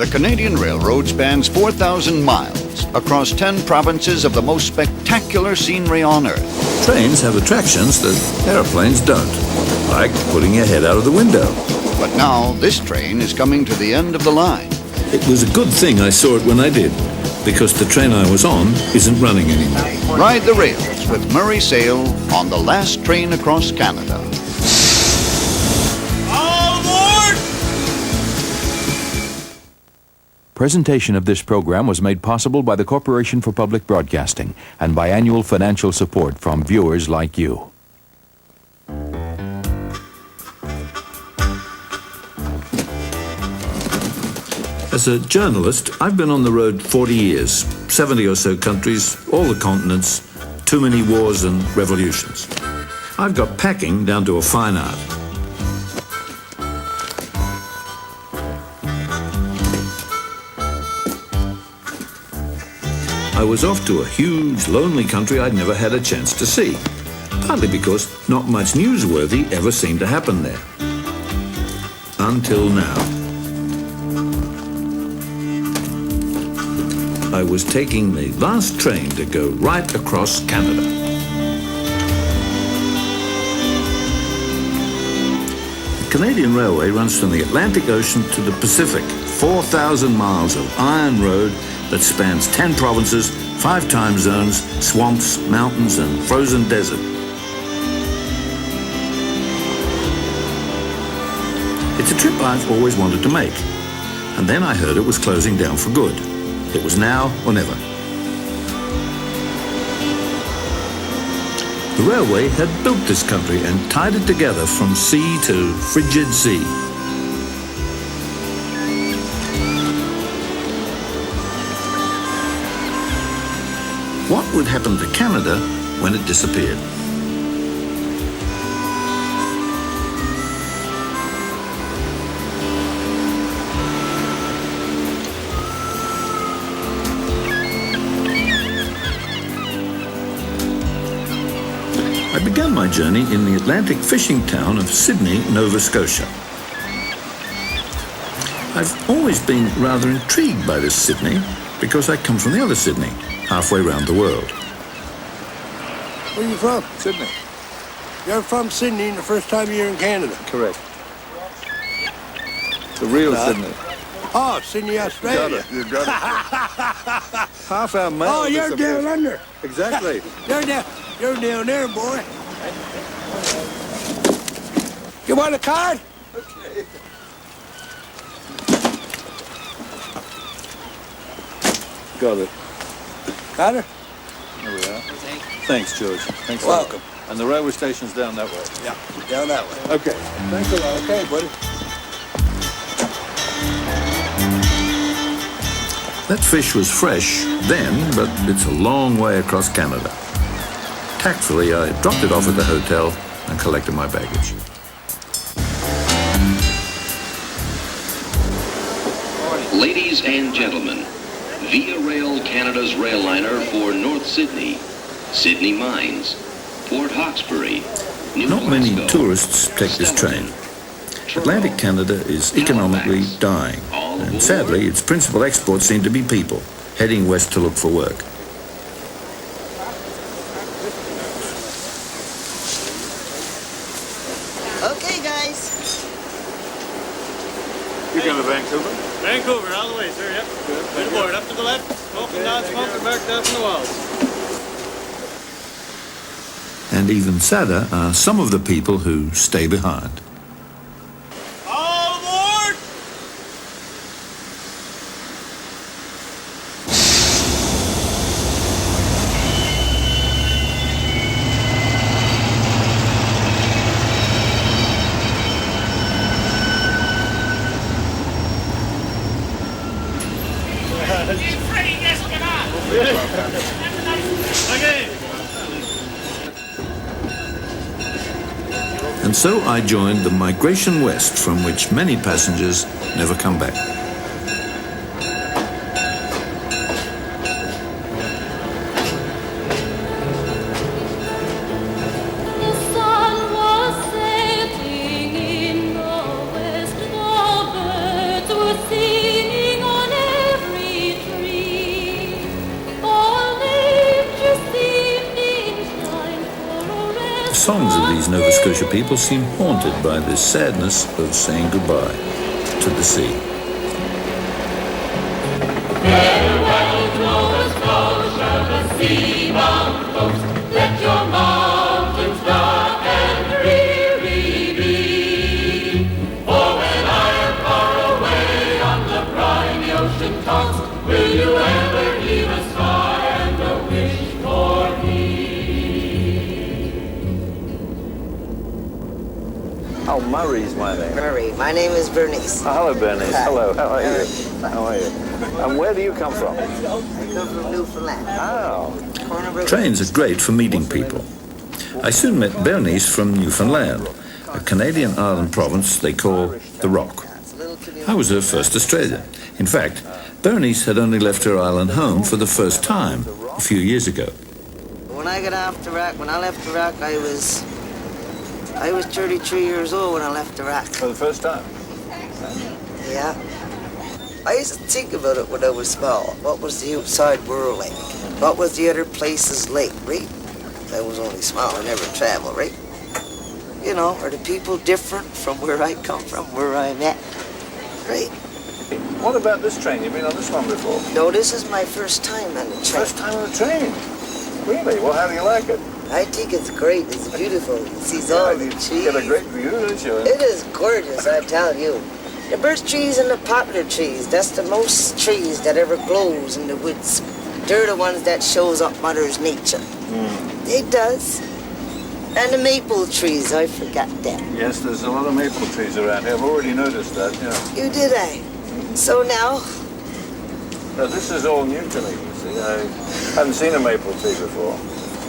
The Canadian Railroad spans 4,000 miles across 10 provinces of the most spectacular scenery on Earth. Trains have attractions that aeroplanes don't, like putting your head out of the window. But now this train is coming to the end of the line. It was a good thing I saw it when I did, because the train I was on isn't running anymore. Ride the rails with Murray Sayle on the last train across Canada. All aboard! Presentation of this program was made possible by the Corporation for Public Broadcasting and by annual financial support from viewers like you. As a journalist, I've been on the road 40 years, 70 or so countries, all the continents, too many wars and revolutions. I've got packing down to a fine art. I was off to a huge, lonely country I'd never had a chance to see, partly because not much newsworthy ever seemed to happen there. Until now. I was taking the last train to go right across Canada. The Canadian Railway runs from the Atlantic Ocean to the Pacific, 4,000 miles of iron road that spans 10 provinces, 5 time zones, swamps, mountains, and frozen desert. It's a trip I've always wanted to make, and then I heard it was closing down for good. It was now or never. The railway had built this country and tied it together from sea to frigid sea. What would happen to Canada when it disappeared? I began my journey in the Atlantic fishing town of Sydney, Nova Scotia. I've always been rather intrigued by this Sydney because I come from the other Sydney, halfway around the world. Where are you from? Sydney. You're from Sydney and the first time you're in Canada? Correct. The real Sydney. Oh, Sydney, Australia. You got it. Half our mail. Oh, you're down under. Exactly. You're down there, boy. You want a card? Okay. Got it. Got her? There we are. Thanks, George. Thanks a Welcome. lot. And the railway station's down that way. Yeah, down that way. Okay. Thanks a lot. Okay, buddy. That fish was fresh then, but it's a long way across Canada. Tactfully, I dropped it off at the hotel and collected my baggage. Ladies and gentlemen, Via Rail Canada's rail liner for North Sydney, Sydney Mines, Port Hawkesbury, New Not many Glasgow, tourists take this train. Atlantic Canada is economically dying, and sadly, its principal exports seem to be people heading west to look for work. Okay, guys. You're going to Vancouver? Vancouver, all the way, sir, yep. Good. Right aboard, up to the left, smoking non-smoker marked out on the walls. And even sadder are some of the people who stay behind. All aboard! Okay. And so I joined the migration west, from which many passengers never come back. Singing, all birds were singing. songs of these Nova Scotia people seem haunted by the sadness of saying goodbye to the sea. Farewell to Nova Scotia, the sea-bound coast. Let your mountains dark and dreary be. For when I am far away on the briny ocean tops, will you ever heave a sigh and a wish for me? Oh, Murray's my name. Murray. My name is Bernice. Oh, hello, Bernice. Hi. Hello, how are you? Hi. How are you? And where do you come from? I come from Newfoundland. Oh. Corner River. Trains are great for meeting people. I soon met Bernice from Newfoundland, a Canadian island province they call the Rock. I was her first Australian. In fact, Bernice had only left her island home for the first time a few years ago. When I got off the rack, when I left the rack, I was 33 years old when I left the rack. For the first time? Yeah. I used to think about it when I was small. What was the outside world like? What was the other places like, right? I was only small, I never traveled, right? You know, are the people different from where I come from, where I'm at, right? What about this train? You've been on this one before? No, this is my first time on the train. First time on the train? Really? Well, how do you like it? I think it's great, it's beautiful. You see all the You trees. get a great view, don't you? It is gorgeous, I tell you. The birch trees and the poplar trees, that's the most trees that ever glows in the woods. They're the ones that shows up Mother's nature. It does. And the maple trees, I forgot that. Yes, there's a lot of maple trees around here. I've already noticed that, yeah. You did, I. So now, Now, this is all new to me, you see. I haven't seen a maple tree before.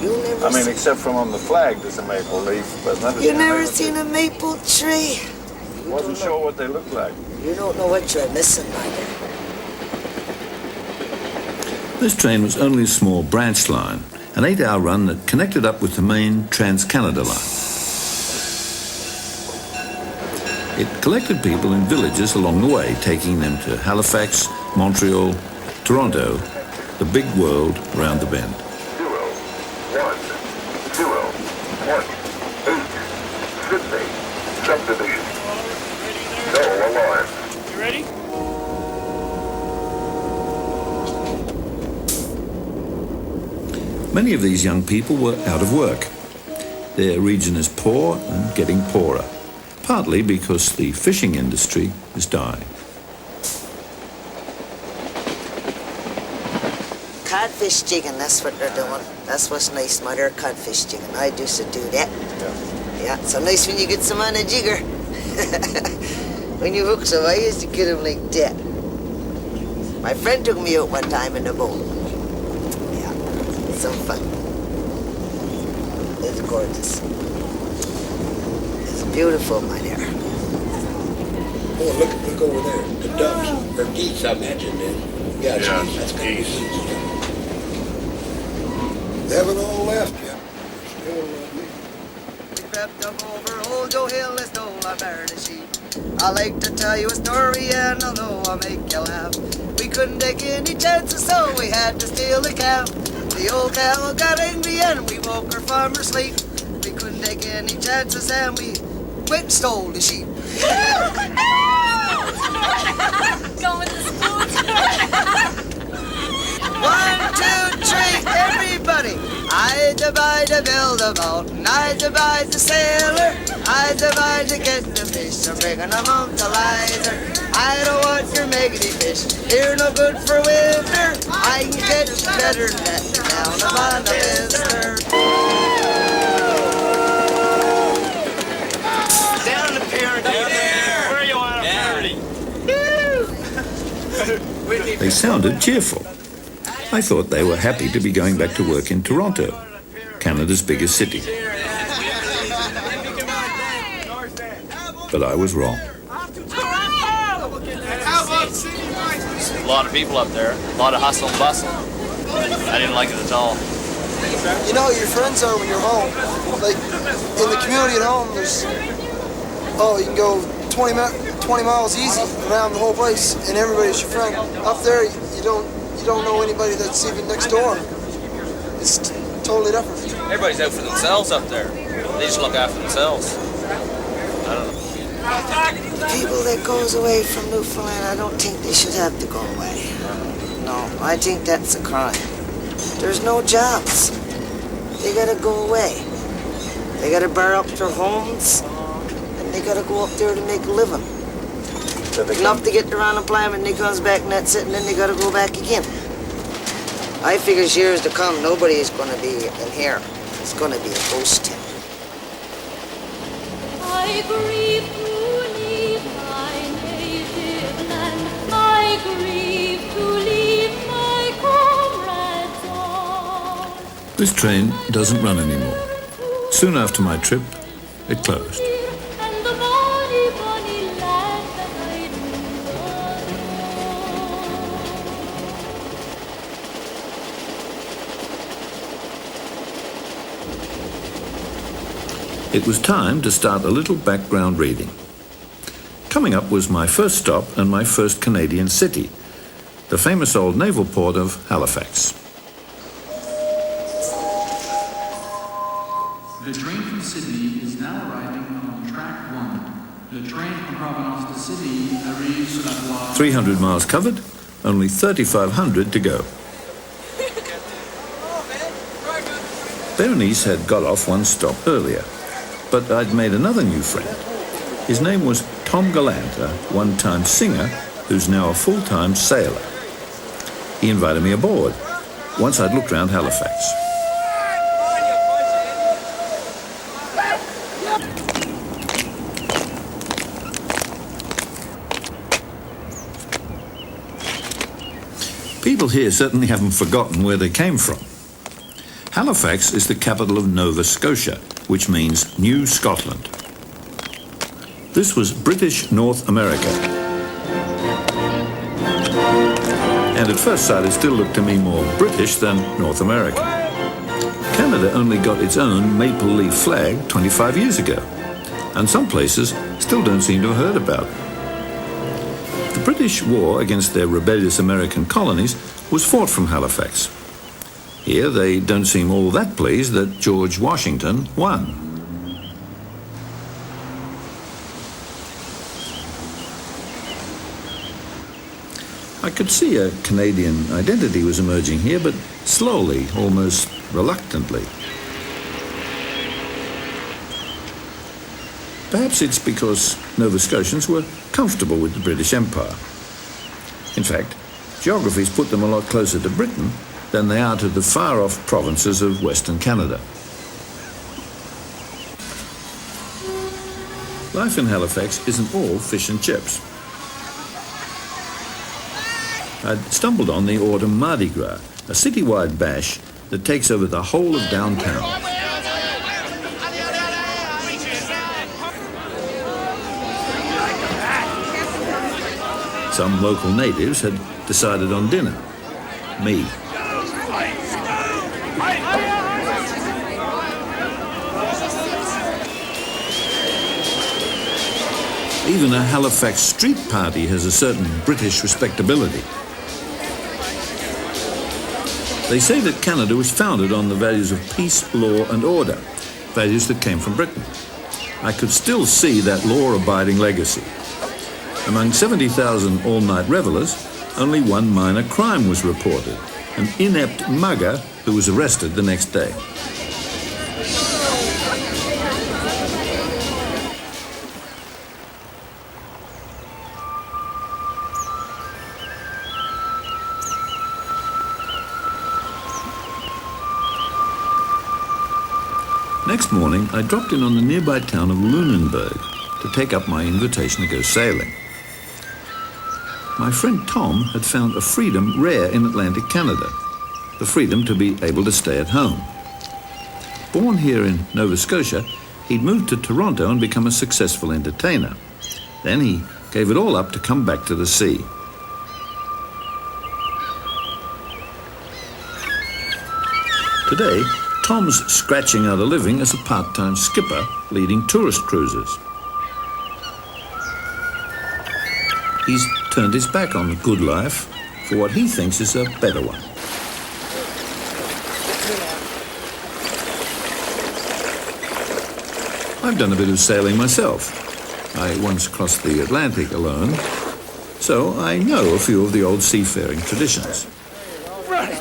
you never I mean, seen, except from on the flag, there's a maple leaf, but never you seen never a maple seen tree. a maple tree. Wasn't sure what they looked like. You don't know what you're missing, Mother. This train was only a small branch line, an 8-hour run that connected up with the main Trans-Canada line. It collected people in villages along the way, taking them to Halifax, Montreal, Toronto, the big world around the bend. 01018 Sydney subdivision. No alarm. You ready? Many of these young people were out of work. Their region is poor and getting poorer, partly because the fishing industry is dying. Codfish jigging, that's what they're doing. That's what's nice, Mother, codfish jigging. I used to do that. Yeah, so nice when you get some on a jigger. When you hook some, I used to get them like that. My friend took me out one time in the boat. Yeah, some fun. It's gorgeous. It's beautiful, my dear. Oh, look over there. The ducks, or geese, I imagine. Yeah, it's geese. That's geese. They haven't all left yet. Still, We crept up over Old Joe Hill and stole a herd of sheep. I like to tell you a story, and although I'll make you laugh, we couldn't take any chances, so we had to steal a cow. The old cow got angry, and we woke her from her sleep. We couldn't take any chances, and we went and stole the sheep. Going with the spoon. 1, 2, 3, everybody! I divide to build a boat, and I divide to sailor. I divide to get the fish, I'm bringing them home to Lizer. I don't want your maggoty fish, they're no good for winter. I can get better than that down upon the Lister. Down the pier, down there! Where you want a party? They sounded cheerful. I thought they were happy to be going back to work in Toronto, Canada's biggest city. But I was wrong. A lot of people up there, a lot of hustle and bustle. I didn't like it at all. You know who your friends are when you're home. Like, in the community at home, there's, you can go 20 miles easy around the whole place, and everybody's your friend. Up there, you don't know anybody that's even next door. It's totally different. Everybody's out for themselves up there. They just look after themselves. I don't know. People that goes away from Newfoundland, I don't think they should have to go away. No, I think that's a crime. There's no jobs. They gotta go away. They gotta bar up their homes, and they gotta go up there to make a living. Enough to get their unemployment, and they comes back and that's it, and then they gotta go back again. I figures years to come, nobody is gonna be in here. It's gonna be a ghost town. I grieve to leave my native land. I grieve to leave my comrades all. This train doesn't run anymore. Soon after my trip, it closed. And the bonny, bonny land that I do It was time to start a little background reading. Coming up was my first stop and my first Canadian city, the famous old naval port of Halifax. The train from Sydney is now arriving on track 1. The train from Provenance to Sydney arrives sur la voie. 300 miles covered, only 3,500 to go. Berenice had got off one stop earlier, but I'd made another new friend. His name was Tom Gallant, a one-time singer who's now a full-time sailor. He invited me aboard once I'd looked around Halifax. People here certainly haven't forgotten where they came from. Halifax is the capital of Nova Scotia, which means New Scotland. This was British North America. And at first sight, it still looked to me more British than North American. Canada only got its own maple leaf flag 25 years ago, and some places still don't seem to have heard about it. The British war against their rebellious American colonies was fought from Halifax. Here they don't seem all that pleased that George Washington won. I could see a Canadian identity was emerging here, but slowly, almost reluctantly. Perhaps it's because Nova Scotians were comfortable with the British Empire. In fact, geography's put them a lot closer to Britain than they are to the far-off provinces of Western Canada. Life in Halifax isn't all fish and chips. I'd stumbled on the Autumn Mardi Gras, a citywide bash that takes over the whole of downtown. Some local natives had decided on dinner. Me. Even a Halifax street party has a certain British respectability. They say that Canada was founded on the values of peace, law and order, values that came from Britain. I could still see that law-abiding legacy. Among 70,000 all-night revelers, only one minor crime was reported, an inept mugger who was arrested the next day. Next morning, I dropped in on the nearby town of Lunenburg to take up my invitation to go sailing. My friend Tom had found a freedom rare in Atlantic Canada, the freedom to be able to stay at home. Born here in Nova Scotia, he'd moved to Toronto and become a successful entertainer. Then he gave it all up to come back to the sea. Today, Tom's scratching out a living as a part-time skipper leading tourist cruises. He's turned his back on the good life for what he thinks is a better one. I've done a bit of sailing myself. I once crossed the Atlantic alone, so I know a few of the old seafaring traditions. Right.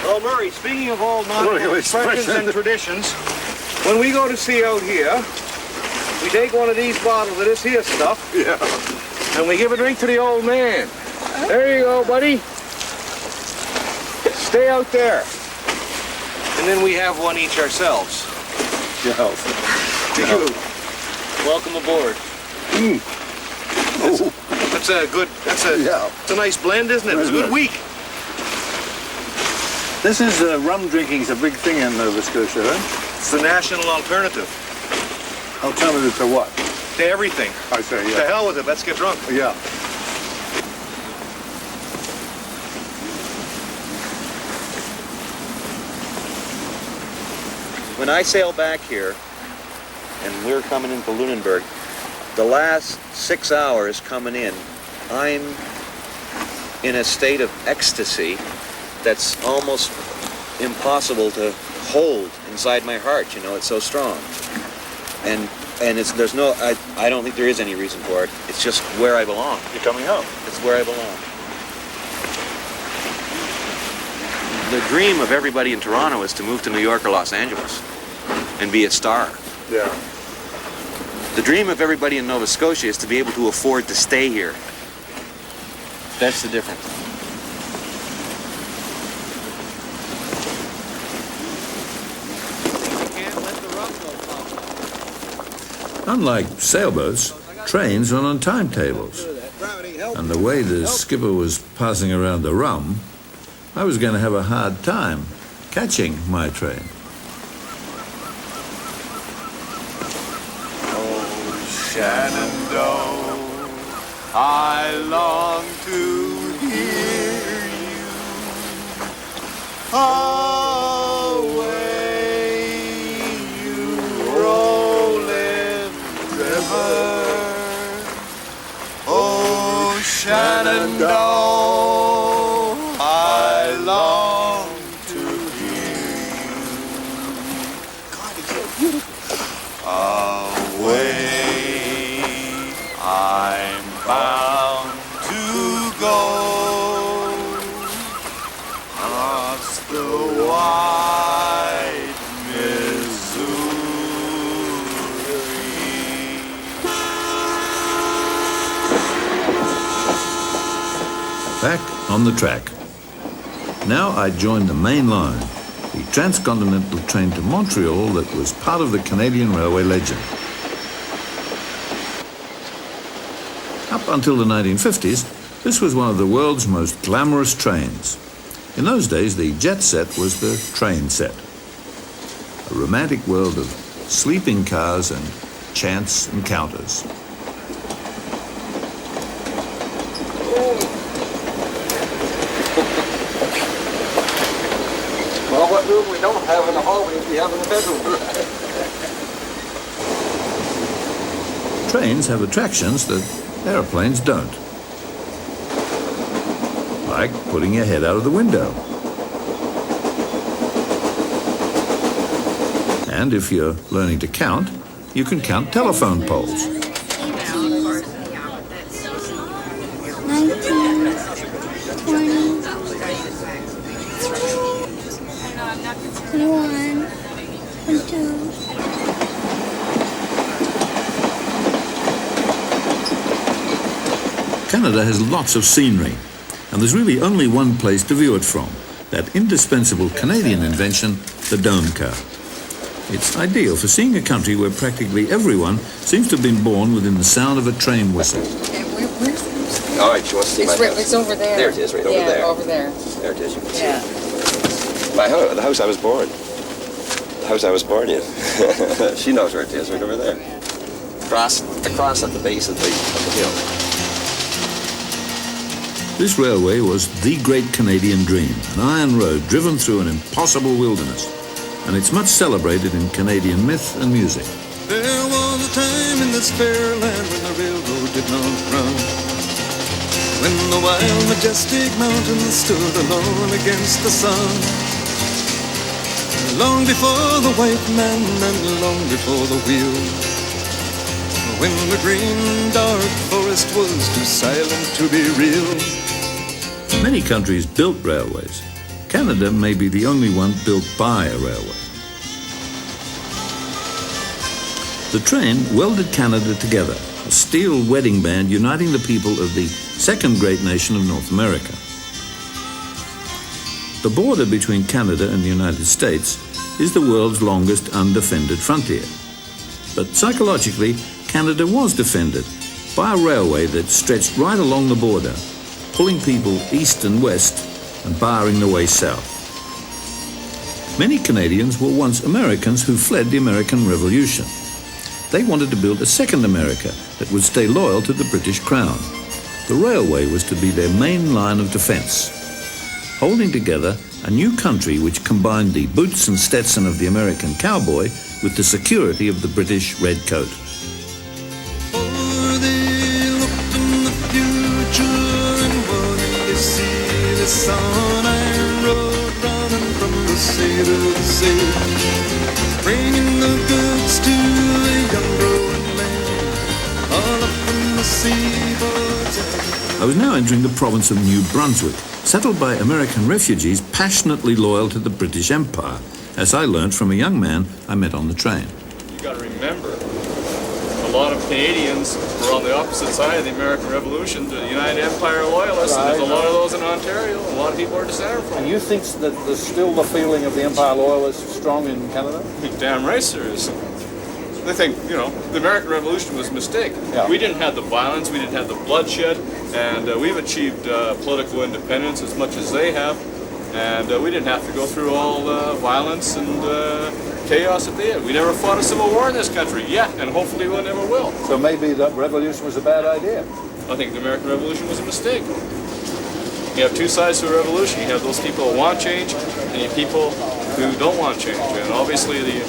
Well, Murray, speaking of old nautical expressions and traditions, when we go to sea out here, we take one of these bottles of this here stuff, and we give a drink to the old man. There you go, buddy. Stay out there. And then we have one each ourselves. To you. Welcome aboard. That's a good, it's a nice blend, isn't it? It's a good week. This is rum drinking is a big thing in Nova Scotia, right? It's the national alternative. Alternative to what? To everything. I say, To hell with it, let's get drunk. Yeah. When I sail back here, and we're coming into Lunenburg, the last 6 hours coming in, I'm in a state of ecstasy that's almost impossible to hold inside my heart. You know, it's so strong. And there's no, I don't think there is any reason for it. It's just where I belong. You're coming home. It's where I belong. The dream of everybody in Toronto is to move to New York or Los Angeles and be a star. Yeah. The dream of everybody in Nova Scotia is to be able to afford to stay here. That's the difference. Unlike sailboats, trains run on timetables. And the way the skipper was passing around the rum, I was going to have a hard time catching my train. Oh, Shenandoah, I long to hear you. Away, you rolling river. Oh, Shenandoah, I long to hear you. Away, I'm bound to go across the wide Missouri. Back on the track. Now I joined the main line, the transcontinental train to Montreal that was part of the Canadian Railway legend. Up until the 1950s, this was one of the world's most glamorous trains. In those days, the jet set was the train set. A romantic world of sleeping cars and chance encounters. Well, what room we don't have in the hallway, we have in the bedroom. Trains have attractions that aeroplanes don't. Like putting your head out of the window. And if you're learning to count, you can count telephone poles. 21, 22. Canada has lots of scenery, and there's really only one place to view it from, that indispensable Canadian invention, the dome car. It's ideal for seeing a country where practically everyone seems to have been born within the sound of a train whistle. All right, you want to see my house? It's over there. There it is, right over there. Yeah, over there. There it is, you can see it. My house, the house I was born. The house I was born in. She knows where it is, right over there. Across at the base of the hill. This railway was the great Canadian dream, an iron road driven through an impossible wilderness, and it's much celebrated in Canadian myth and music. There was a time in this fair land when the railroad did not run. when the wild, majestic mountains stood alone against the sun. Long before the white man and long before the wheel, when the green, dark forest was too silent to be real. Many countries built railways. Canada may be the only one built by a railway. The train welded Canada together, a steel wedding band uniting the people of the second great nation of North America. The border between Canada and the United States is the world's longest undefended frontier. But psychologically, Canada was defended by a railway that stretched right along the border, pulling people east and west and barring the way south. Many Canadians were once Americans who fled the American Revolution. They wanted to build a second America that would stay loyal to the British Crown. The railway was to be their main line of defense, holding together a new country which combined the boots and Stetson of the American cowboy with the security of the British red coat. For they look in the future and what they see, this on-iron road running from the sea to the sea, bringing the goods to the young growing land, all up from the seaboard. I was now entering the province of New Brunswick, settled by American refugees passionately loyal to the British Empire, as I learned from a young man I met on the train. You got to remember, a lot of Canadians were on the opposite side of the American Revolution to the United Empire loyalists, and there's a lot of those in Ontario. A lot of people are descended from. And you think that there's still the feeling of the Empire loyalists strong in Canada? Damn right there is. They think, you know, the American Revolution was a mistake. Yeah. We didn't have the violence, we didn't have the bloodshed, and we've achieved political independence as much as they have, and we didn't have to go through all the violence and chaos that they had. We never fought a civil war in this country yet, and hopefully we never will. So maybe the revolution was a bad idea? I think the American Revolution was a mistake. You have two sides to a revolution. You have those people who want change, and you have people who don't want change. And obviously the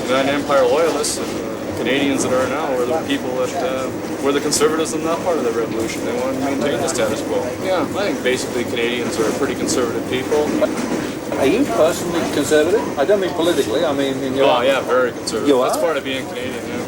United Empire loyalists and the Canadians that are now were the people that were the conservatives in that part of the revolution. They wanted to maintain the status quo. Yeah, I think basically Canadians are pretty conservative people. Are you personally conservative? I don't mean politically, I mean in your... Oh yeah, very conservative. You are? That's part of being Canadian, yeah.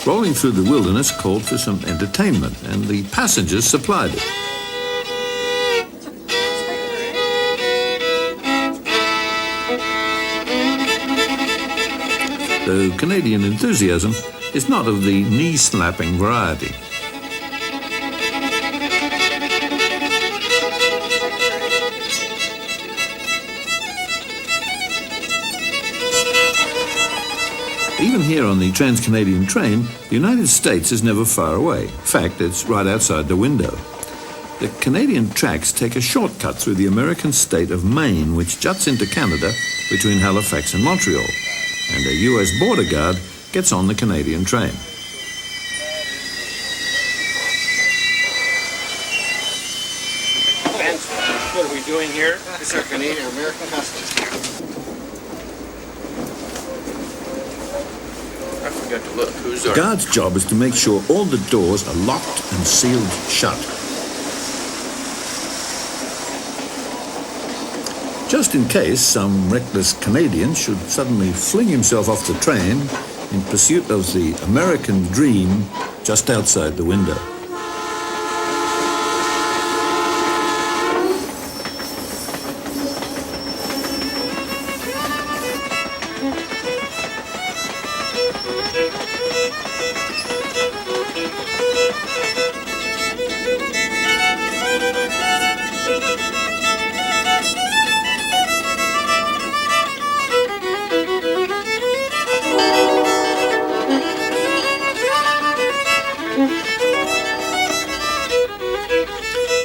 Rolling through the wilderness called for some entertainment, and the passengers supplied it. Though Canadian enthusiasm is not of the knee-slapping variety. Even here on the Trans-Canadian train, the United States is never far away. In fact, it's right outside the window. The Canadian tracks take a shortcut through the American state of Maine, which juts into Canada between Halifax and Montreal, and a US border guard gets on the Canadian train. What are we doing here? It's our Canadian-American customs. I forgot to look. Who's The our... guard's job is to make sure all the doors are locked and sealed shut. Just in case some reckless Canadian should suddenly fling himself off the train in pursuit of the American dream just outside the window.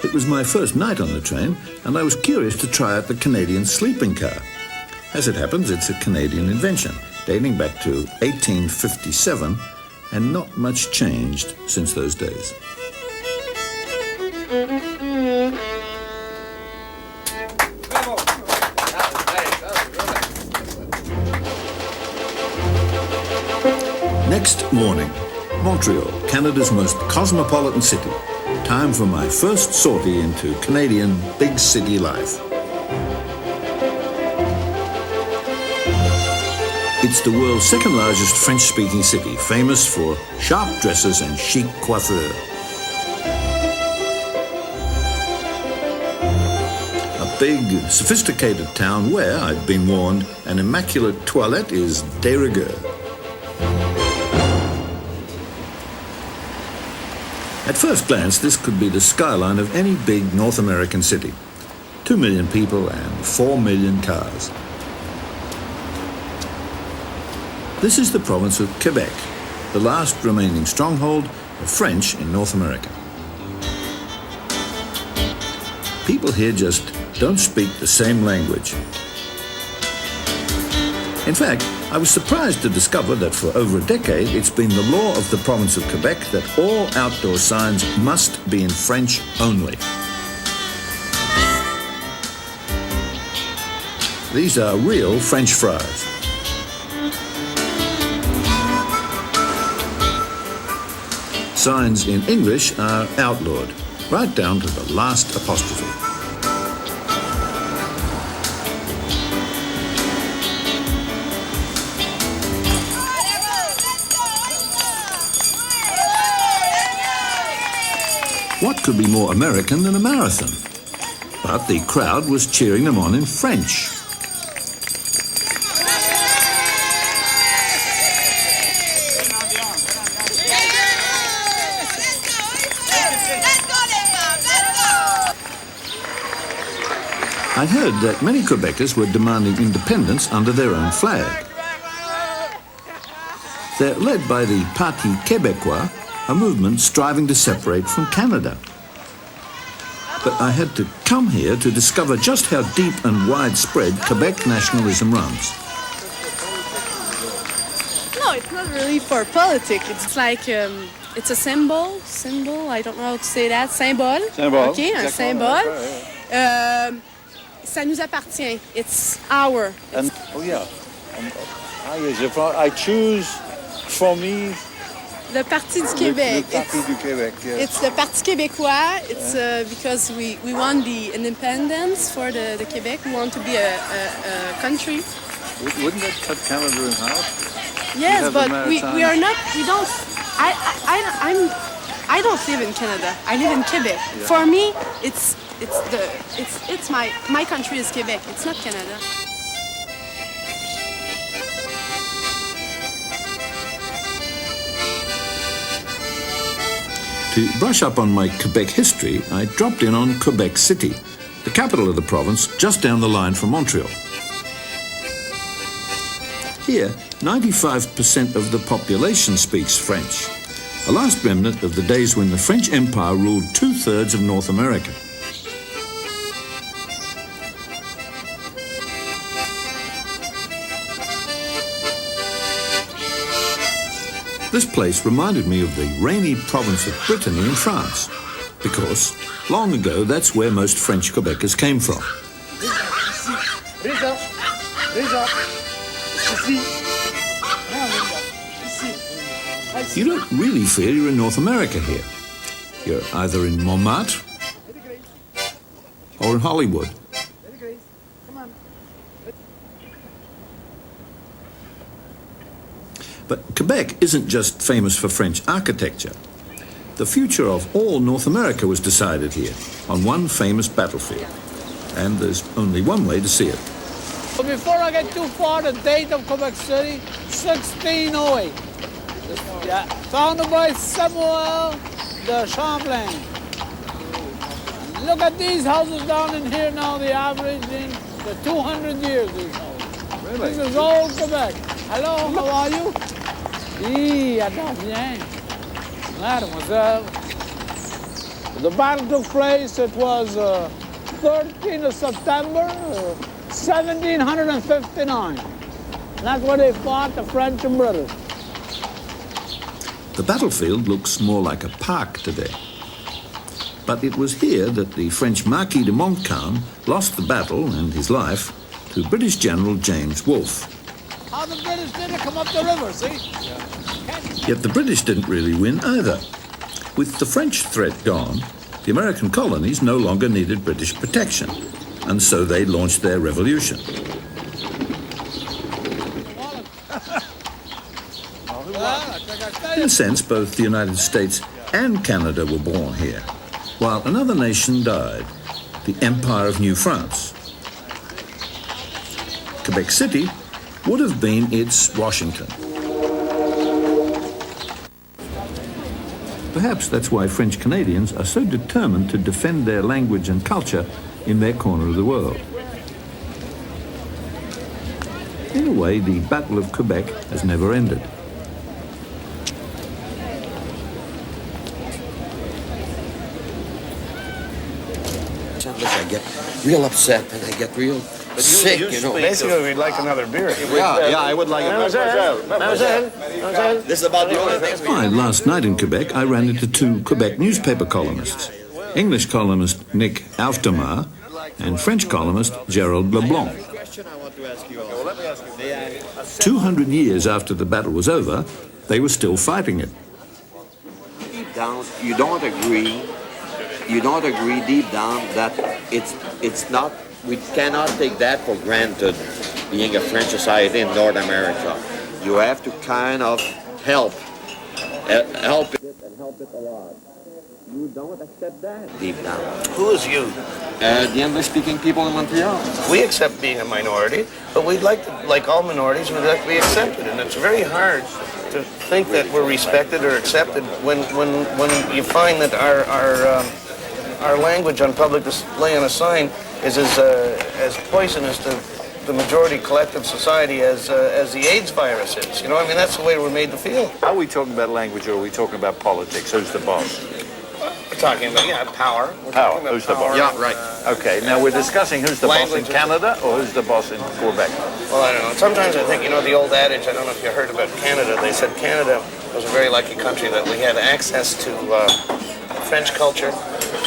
It was my first night on the train, and I was curious to try out the Canadian sleeping car. As it happens, it's a Canadian invention, dating back to 1857, and not much changed since those days. Next morning, Montreal, Canada's most cosmopolitan city. Time for my first sortie into Canadian big city life. It's the world's second largest French-speaking city, famous for sharp dresses and chic coiffure. A big, sophisticated town where, I'd been warned, an immaculate toilette is de rigueur. At first glance, this could be the skyline of any big North American city. 2 million people and 4 million cars. This is the province of Quebec, the last remaining stronghold of French in North America. People here just don't speak the same language. In fact, I was surprised to discover that for over a decade it's been the law of the province of Quebec that all outdoor signs must be in French only. These are real French fries. Signs in English are outlawed, right down to the last apostrophe. What could be more American than a marathon? But the crowd was cheering them on in French. I heard that many Quebecers were demanding independence under their own flag. They're led by the Parti Québécois, a movement striving to separate from Canada. But I had to come here to discover just how deep and widespread Quebec nationalism runs. No, it's not really for politics. It's like, it's a symbol, I don't know how to say that, symbole. Okay, un symbole. Ça nous appartient. It's our. And oh yeah, I choose for me. Le Parti du Québec. Le Parti du Québec. Yes. It's the Parti Québécois. It's because we want the independence for the Quebec. We want to be a country. Wouldn't that cut Canada in half? Yes, but we are not. We don't. I don't live in Canada. I live in Quebec. Yeah. For me, it's my country is Quebec. It's not Canada. To brush up on my Quebec history, I dropped in on Quebec City, the capital of the province, just down the line from Montreal. Here, 95% of the population speaks French, a last remnant of the days when the French Empire ruled 2/3 of North America. This place reminded me of the rainy province of Brittany in France, because long ago that's where most French Quebecers came from. You don't really feel you're in North America here. You're either in Montmartre or in Hollywood. But Quebec isn't just famous for French architecture. The future of all North America was decided here, on one famous battlefield. And there's only one way to see it. Before I get too far, the date of Quebec City, 1608. Yeah, founded by Samuel de Champlain. Look at these houses down in here now, the average in the 200 years, these houses. Really? This is old Quebec. Hello, how are you? Oui, attends bien. Mademoiselle. The battle took place, it was 13th of September, 1759. That's where they fought, the French and British. The battlefield looks more like a park today. But it was here that the French Marquis de Montcalm lost the battle and his life to British General James Wolfe. How the British did it come up the river, see? Yeah. Yet the British didn't really win either. With the French threat gone, the American colonies no longer needed British protection, and so they launched their revolution. In a sense, both the United States and Canada were born here, while another nation died, the Empire of New France. Quebec City would have been its Washington. Perhaps that's why French Canadians are so determined to defend their language and culture in their corner of the world. In a way, the Battle of Quebec has never ended. I get real upset and I get real sick, you know. Basically, we'd like another beer. Yeah, I would like Mademoiselle. This is about the only thing. Why, last night in Quebec, I ran into two Quebec newspaper columnists, English columnist Nick Aftermar and French columnist Gerald Leblanc. 200 years after the battle was over, they were still fighting it. Deep down, you don't agree deep down that it's not, we cannot take that for granted, being a French society in North America. You have to kind of help it and help it a lot. You don't accept that deep down. Who is you? The English-speaking people in Montreal. We accept being a minority, but we'd like to, like all minorities, we'd like to be accepted, and it's very hard to think that we're respected or accepted when you find that our language on public display on a sign is as poisonous to the majority collective society as the AIDS virus is. You know, I mean, that's the way we're made to feel. Are we talking about language or are we talking about politics? Who's the boss? We're talking about, power. Power. Who's the boss? Yeah, right. Okay, now we're discussing who's the boss in Canada or who's the boss in Quebec? Well, I don't know. Sometimes I think, the old adage, I don't know if you heard about Canada, they said Canada was a very lucky country that we had access to French culture,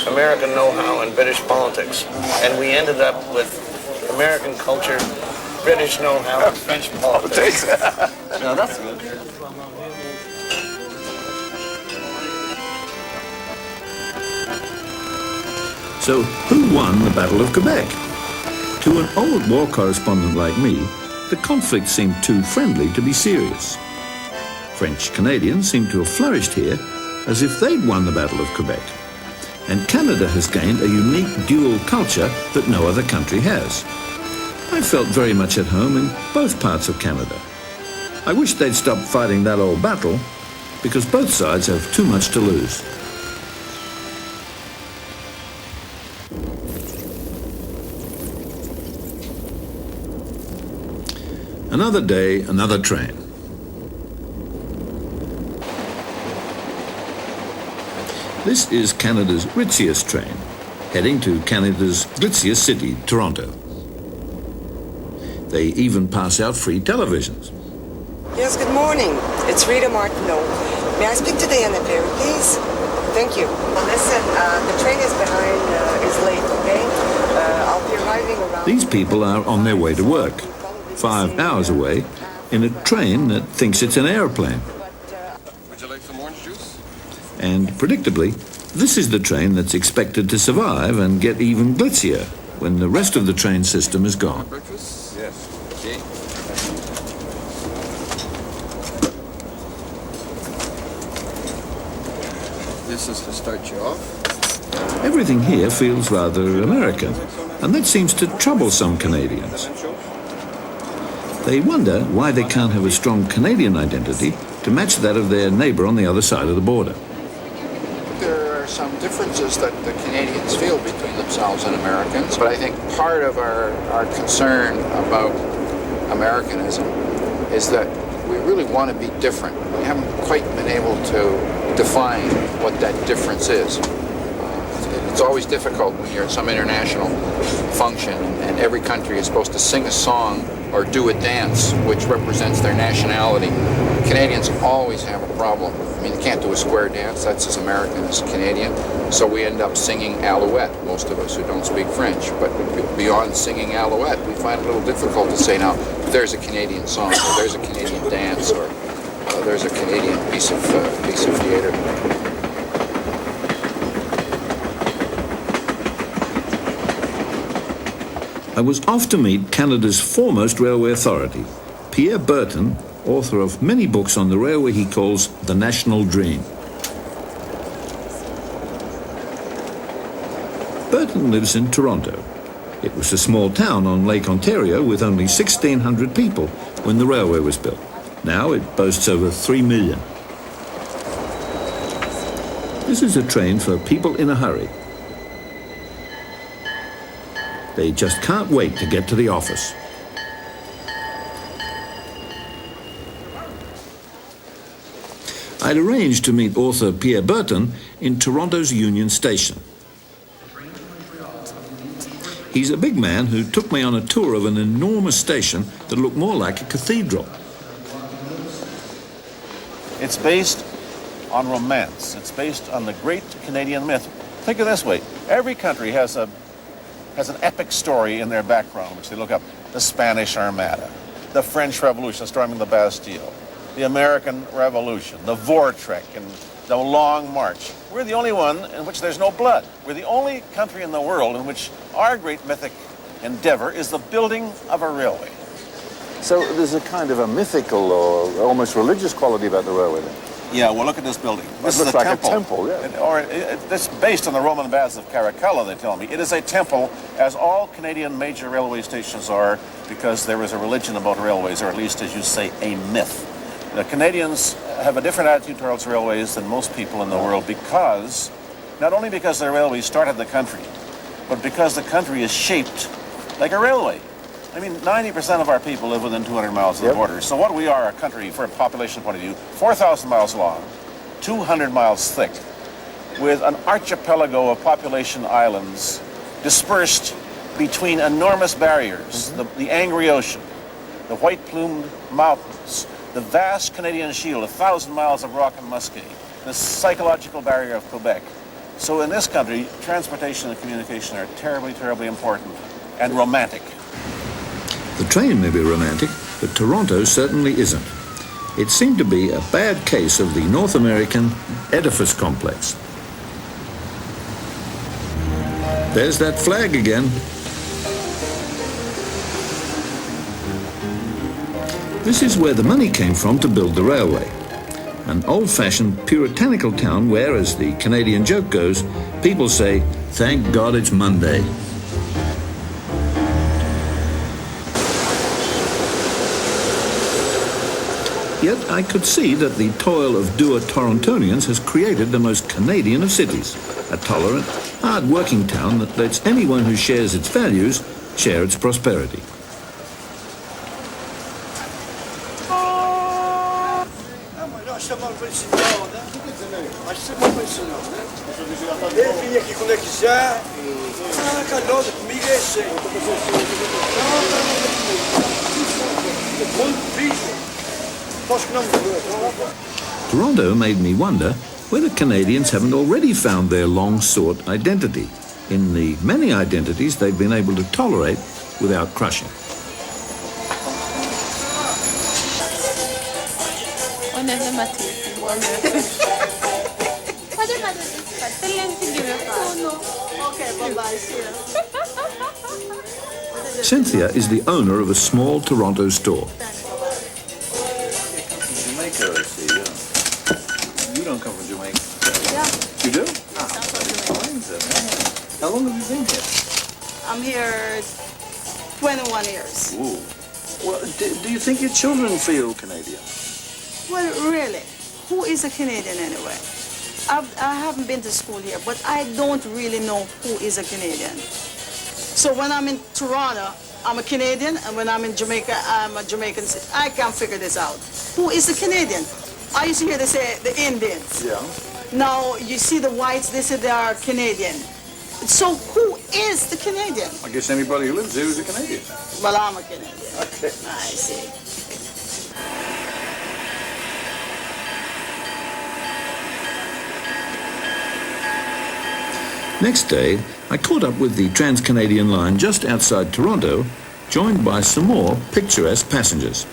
American know-how, and British politics. And we ended up with American culture, British know-how, and French politics. No, that's good. So, who won the Battle of Quebec? To an old war correspondent like me, the conflict seemed too friendly to be serious. French Canadians seem to have flourished here as if they'd won the Battle of Quebec. And Canada has gained a unique dual culture that no other country has. I felt very much at home in both parts of Canada. I wish they'd stop fighting that old battle, because both sides have too much to lose. Another day, another train. This is Canada's ritziest train, heading to Canada's glitziest city, Toronto. They even pass out free televisions. Yes, good morning. It's Rita Martineau. May I speak to Diana Perry, please? Thank you. Well, listen, the train is behind, is late, okay? I'll be arriving around... These people are on their way to work, 5 hours away, in a train that thinks it's an airplane. Would you like some orange juice? And predictably, this is the train that's expected to survive and get even glitzier when the rest of the train system is gone. Breakfast? Yes. Okay. This is to start you off. Everything here feels rather American, and that seems to trouble some Canadians. They wonder why they can't have a strong Canadian identity to match that of their neighbor on the other side of the border. There are some differences that the Canadians feel between themselves and Americans, but I think part of our concern about Americanism is that we really want to be different. We haven't quite been able to define what that difference is. It's always difficult when you're at some international function and every country is supposed to sing a song or do a dance which represents their nationality. Canadians always have a problem. I mean, they can't do a square dance, that's as American as Canadian, so we end up singing Alouette, most of us who don't speak French. But beyond singing Alouette, we find it a little difficult to say, now, there's a Canadian song, or there's a Canadian dance, or there's a Canadian piece of theater. I was off to meet Canada's foremost railway authority, Pierre Burton, author of many books on the railway he calls the National Dream. Burton lives in Toronto. It was a small town on Lake Ontario with only 1,600 people when the railway was built. Now it boasts over 3 million. This is a train for people in a hurry. They just can't wait to get to the office. I'd arranged to meet author Pierre Burton in Toronto's Union Station. He's a big man who took me on a tour of an enormous station that looked more like a cathedral. It's based on romance. It's based on the great Canadian myth. Think of it this way. Every country has an epic story in their background, which they look up. The Spanish Armada, the French Revolution storming the Bastille, the American Revolution, the Vortrek, and the Long March. We're the only one in which there's no blood. We're the only country in the world in which our great mythic endeavor is the building of a railway. So there's a kind of a mythical or almost religious quality about the railway then? Yeah, well, look at this building. This It is looks like a temple, yeah. It's based on the Roman baths of Caracalla, they tell me. It is a temple, as all Canadian major railway stations are, because there is a religion about railways, or at least, as you say, a myth. The Canadians have a different attitude towards railways than most people in the world because, not only because the railways started the country, but because the country is shaped like a railway. I mean, 90% of our people live within 200 miles of the border. So what we are, a country, from a population point of view, 4,000 miles long, 200 miles thick, with an archipelago of population islands dispersed between enormous barriers, the Angry Ocean, the white-plumed mountains, the vast Canadian Shield, 1,000 miles of rock and muskeg, the psychological barrier of Quebec. So in this country, transportation and communication are terribly, terribly important and romantic. The train may be romantic, but Toronto certainly isn't. It seemed to be a bad case of the North American edifice complex. There's that flag again. This is where the money came from to build the railway. An old-fashioned puritanical town where, as the Canadian joke goes, people say, "Thank God it's Monday." Yet I could see that the toil of dour Torontonians has created the most Canadian of cities, a tolerant, hard-working town that lets anyone who shares its values share its prosperity. Toronto made me wonder whether Canadians haven't already found their long-sought identity in the many identities they've been able to tolerate without crushing. Cynthia is the owner of a small Toronto store. Jamaica, I see, yeah. You don't come from Jamaica? Yeah. You do? How long have you been here? I'm here 21 years. Ooh. Well, do you think your children feel Canadian? Well, really, who is a Canadian anyway? I haven't been to school here, but I don't really know who is a Canadian. So when I'm in Toronto, I'm a Canadian, and when I'm in Jamaica, I'm a Jamaican. I can't figure this out. Who is a Canadian? I used to hear they say the Indians. Yeah. Now you see the whites, they say they are Canadian. So who is the Canadian? I guess anybody who lives here is a Canadian. Well, I'm a Canadian. Okay. I see. Next day, I caught up with the Trans-Canadian line just outside Toronto, joined by some more picturesque passengers.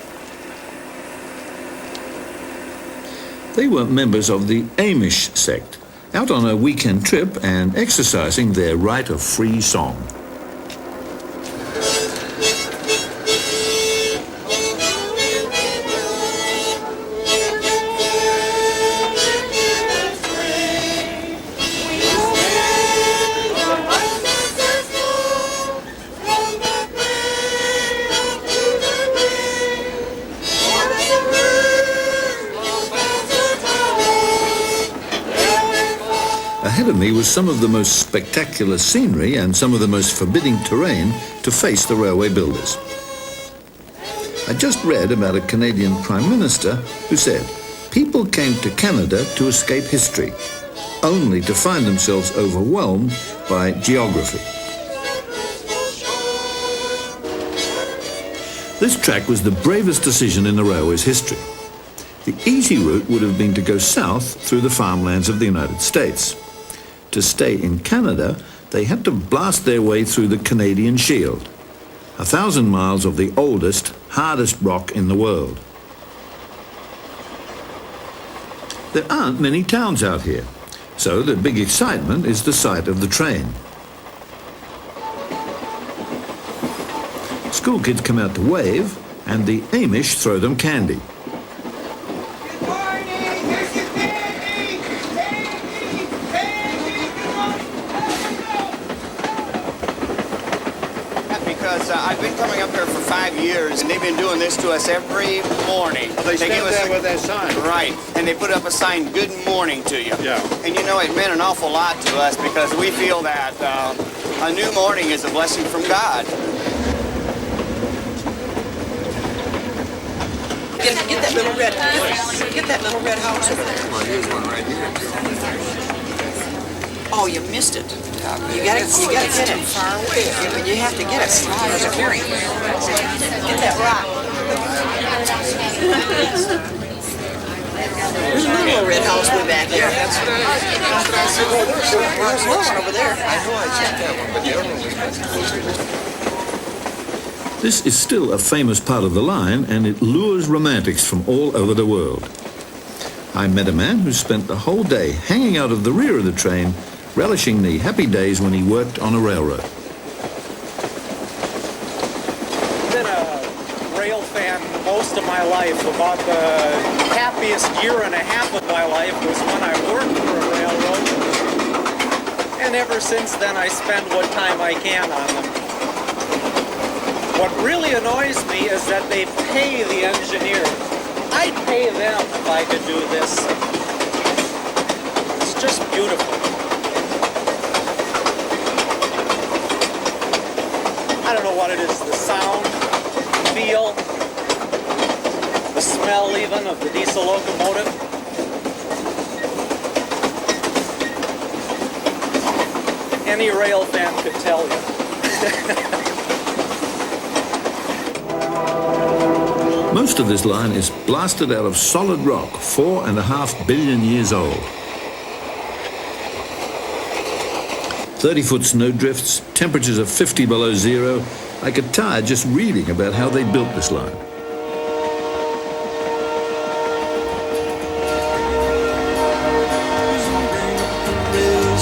They were members of the Amish sect, out on a weekend trip and exercising their right of free song. Ahead of me was some of the most spectacular scenery and some of the most forbidding terrain to face the railway builders. I just read about a Canadian Prime Minister who said, people came to Canada to escape history, only to find themselves overwhelmed by geography. This track was the bravest decision in the railway's history. The easy route would have been to go south through the farmlands of the United States. To stay in Canada, they had to blast their way through the Canadian Shield, 1,000 miles of the oldest, hardest rock in the world. There aren't many towns out here, so the big excitement is the sight of the train. School kids come out to wave, and the Amish throw them candy. I've been coming up here for 5 years, and they've been doing this to us every morning. They stand there with that sign. Right, and they put up a sign, good morning to you. Yeah. And you know, it meant an awful lot to us because we feel that a new morning is a blessing from God. Get that little red house. Get that little red house over there. Well, here's one right here. Oh, you missed it. You gotta get it. Far away. You have to get it. There's a clearing. Get that rock. There's another little red house way back there. That's what I said. There's one over there. I know I checked that one, but the other one was closer. This is still a famous part of the line, and it lures romantics from all over the world. I met a man who spent the whole day hanging out of the rear of the train, relishing the happy days when he worked on a railroad. I've been a rail fan most of my life. About the happiest year and a half of my life was when I worked for a railroad. And ever since then, I spend what time I can on them. What really annoys me is that they pay the engineers. I'd pay them if I could do this. It's just beautiful. I don't know what it is, the sound, feel, the smell even of the diesel locomotive. Any rail fan could tell you. Most of this line is blasted out of solid rock, 4.5 billion years old. 30-foot snowdrifts, temperatures of 50 below zero. I get tired just reading about how they built this line.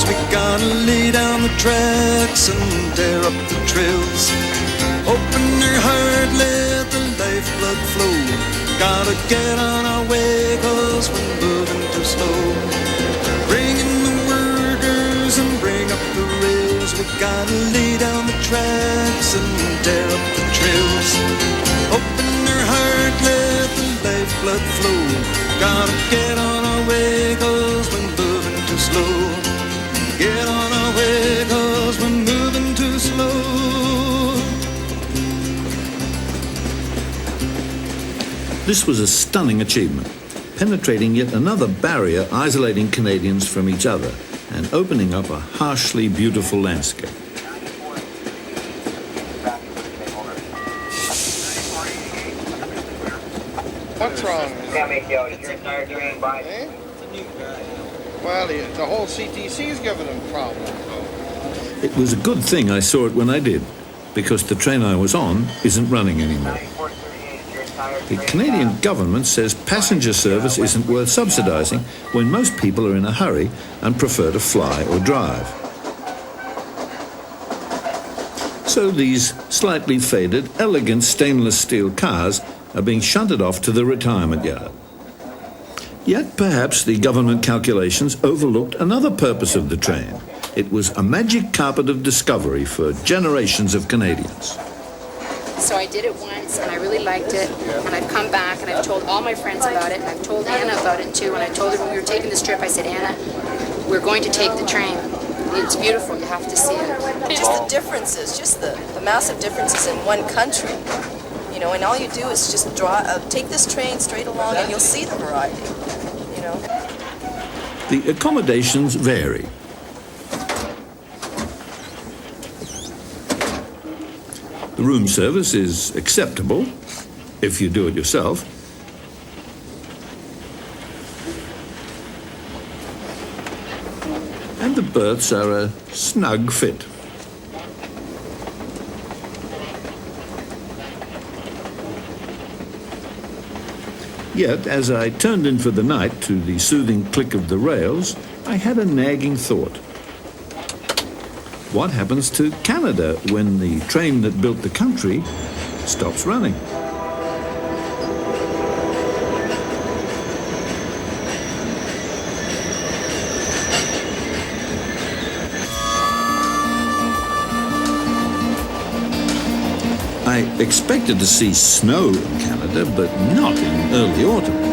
We gotta lay down the tracks and tear up the trails. Open your heart, let the lifeblood flow. Gotta get on our way, 'cause we're moving too slow. Bring in the workers and bring up the rails. We gotta lay down the tracks and tear up the trails. Open your heart, let the lifeblood flow. Gotta get on our way, 'cause we're moving too slow. Get on our way, 'cause we're moving too slow. This was a stunning achievement, penetrating yet another barrier isolating Canadians from each other and opening up a harshly beautiful landscape. What's wrong? Well, the whole CTC's giving them problems. It was a good thing I saw it when I did, because the train I was on isn't running anymore. The Canadian government says passenger service isn't worth subsidising when most people are in a hurry and prefer to fly or drive. So these slightly faded, elegant stainless steel cars are being shunted off to the retirement yard. Yet perhaps the government calculations overlooked another purpose of the train. It was a magic carpet of discovery for generations of Canadians. So I did it once, and I really liked it, and I've come back, and I've told all my friends about it, and I've told Anna about it too, and I told her when we were taking this trip, I said, Anna, we're going to take the train. It's beautiful, you have to see it. Just the differences, just the massive differences in one country, you know, and all you do is just take this train straight along, and you'll see the variety, you know. The accommodations vary. The room service is acceptable, if you do it yourself. And the berths are a snug fit. Yet, as I turned in for the night to the soothing click of the rails, I had a nagging thought. What happens to Canada when the train that built the country stops running? I expected to see snow in Canada, but not in early autumn.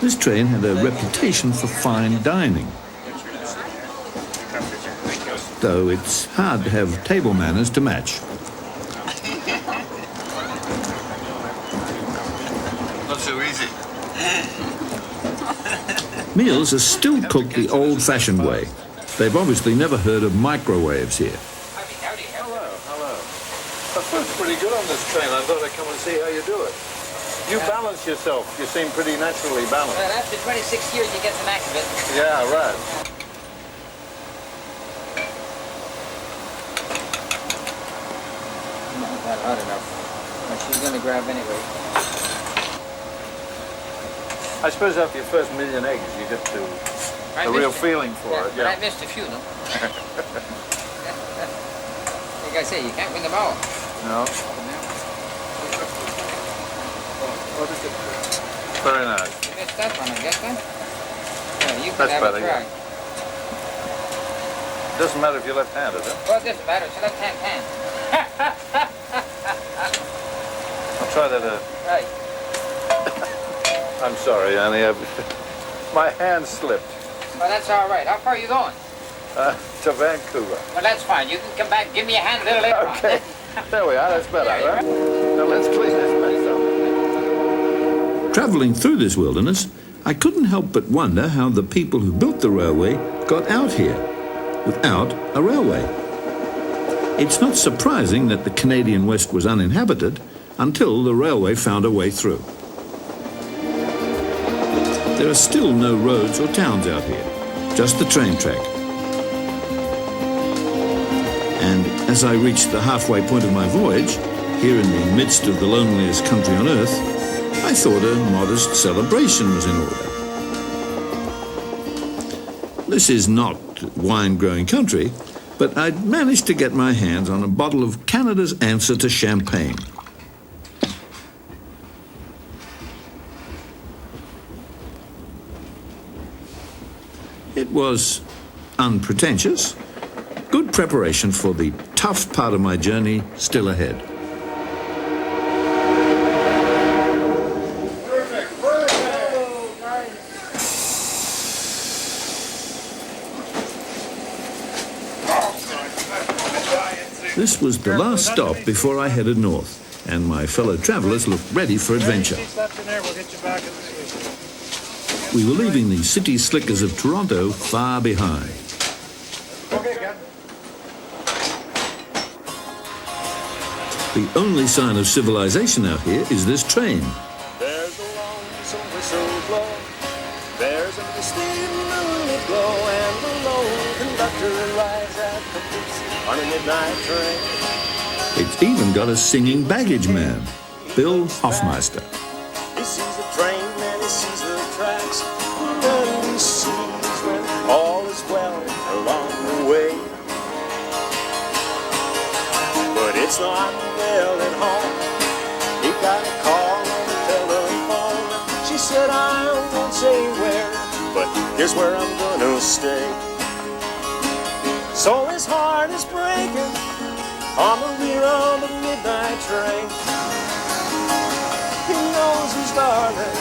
This train had a reputation for fine dining, though it's hard to have table manners to match. Not so easy. Meals are still cooked the old-fashioned way. They've obviously never heard of microwaves here. Hello. The food's pretty good on this train. I thought I'd come and see how you do it. You balance yourself. You seem pretty naturally balanced. Well, after 26 years, you get the knack of it. Yeah, right. Not that hot enough. But she's going to grab anyway. I suppose after your first million eggs, you get to a real feeling for it. But Yeah. I missed a few, no? Like I say, you can't win them all. No. Very nice. You missed that one, I guess, then? Yeah, you can That's have better, a try. Doesn't matter if you're left-handed, huh? Well, it doesn't matter. It's a left-hand pan. I'll try that. Right. I'm sorry, Annie. My hand slipped. Well, that's all right. How far are you going? To Vancouver. Well, that's fine. You can come back and give me a hand a little later on. Okay. There we are. That's better, right? Now let's clean this mess up. Travelling through this wilderness, I couldn't help but wonder how the people who built the railway got out here without a railway. It's not surprising that the Canadian West was uninhabited until the railway found a way through. There are still no roads or towns out here, just the train track. And as I reached the halfway point of my voyage, here in the midst of the loneliest country on earth, I thought a modest celebration was in order. This is not wine-growing country, but I'd managed to get my hands on a bottle of Canada's answer to champagne. It was unpretentious, good preparation for the tough part of my journey still ahead. This was the last stop before I headed north. and my fellow travellers looked ready for adventure. We were leaving the city slickers of Toronto far behind. The only sign of civilization out here is this train. There's a lonesome whistle blow, there's a misty moonlit glow, and the lone conductor rides at the caboose on a midnight train. It's even got a singing baggage man, Bill Hoffmeister. He sees the train and he sees the tracks, and he sees when all is well along the way. But it's not well at home. He got a call on the telephone. She said, I won't say where, but here's where I'm gonna stay. So his heart is breaking on the rear of the midnight train. He knows his darling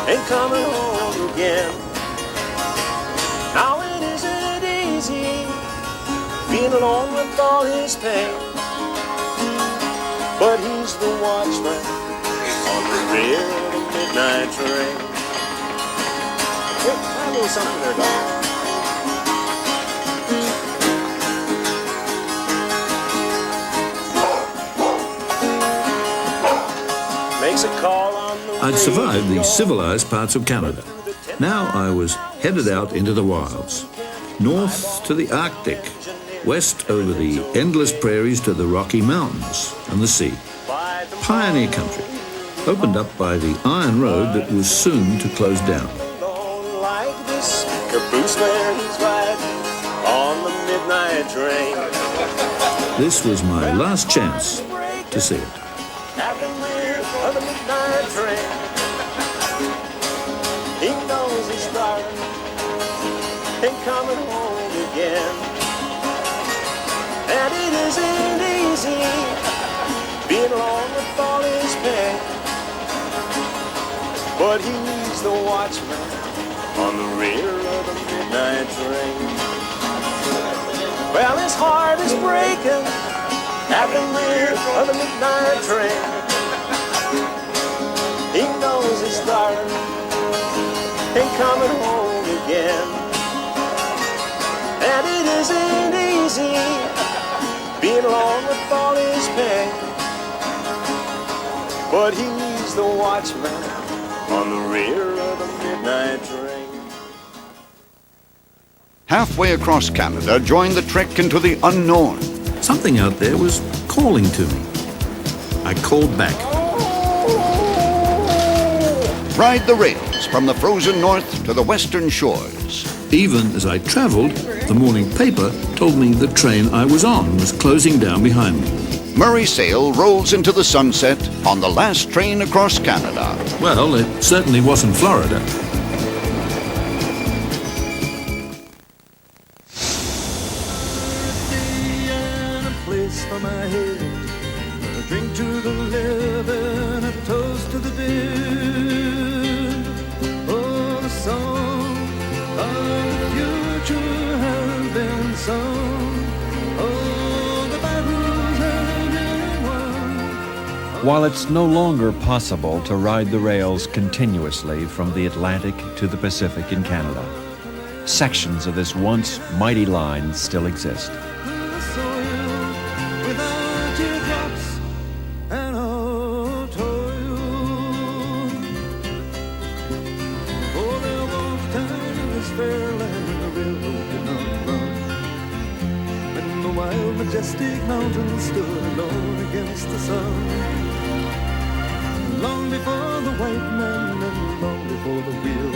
ain't coming home again. Now it isn't easy being alone with all his pain, but he's the watchman on the rear of the midnight train. Hey, try a little something there, dog. Makes a call on the I'd survived the civilized parts of Canada. Now I was headed out into the wilds, north to the Arctic, west over the endless prairies to the Rocky Mountains and the sea. Pioneer country, opened up by the iron road that was soon to close down. like this caboose where he's riding on the midnight train. This was my last chance to see it. At the rear of the midnight train, he knows his darling ain't coming home again. And it isn't easy being alone with all his pain, but he's the watchman on the rear of the midnight train. Well, his heart is breaking at the rear of the midnight train. He knows his darling ain't coming home again. And it isn't easy being alone with all his pain, but he's the watchman on the rear of the midnight train. Halfway across Canada, join the trek into the unknown. Something out there was calling to me. I called back. Ride the rails from the frozen north to the western shores. Even as I travelled, the morning paper told me the train I was on was closing down behind me. Murray Sayle rolls into the sunset on the last train across Canada. Well, it certainly wasn't Florida. For my head, a drink to the living, a toast to the dead. Oh, the song of the future has been sung. Oh, the battles have been won. While it's no longer possible to ride the rails continuously from the Atlantic to the Pacific in Canada, sections of this once mighty line still exist. Majestic mountains stood alone against the sun. Long before the white man and long before the wheel,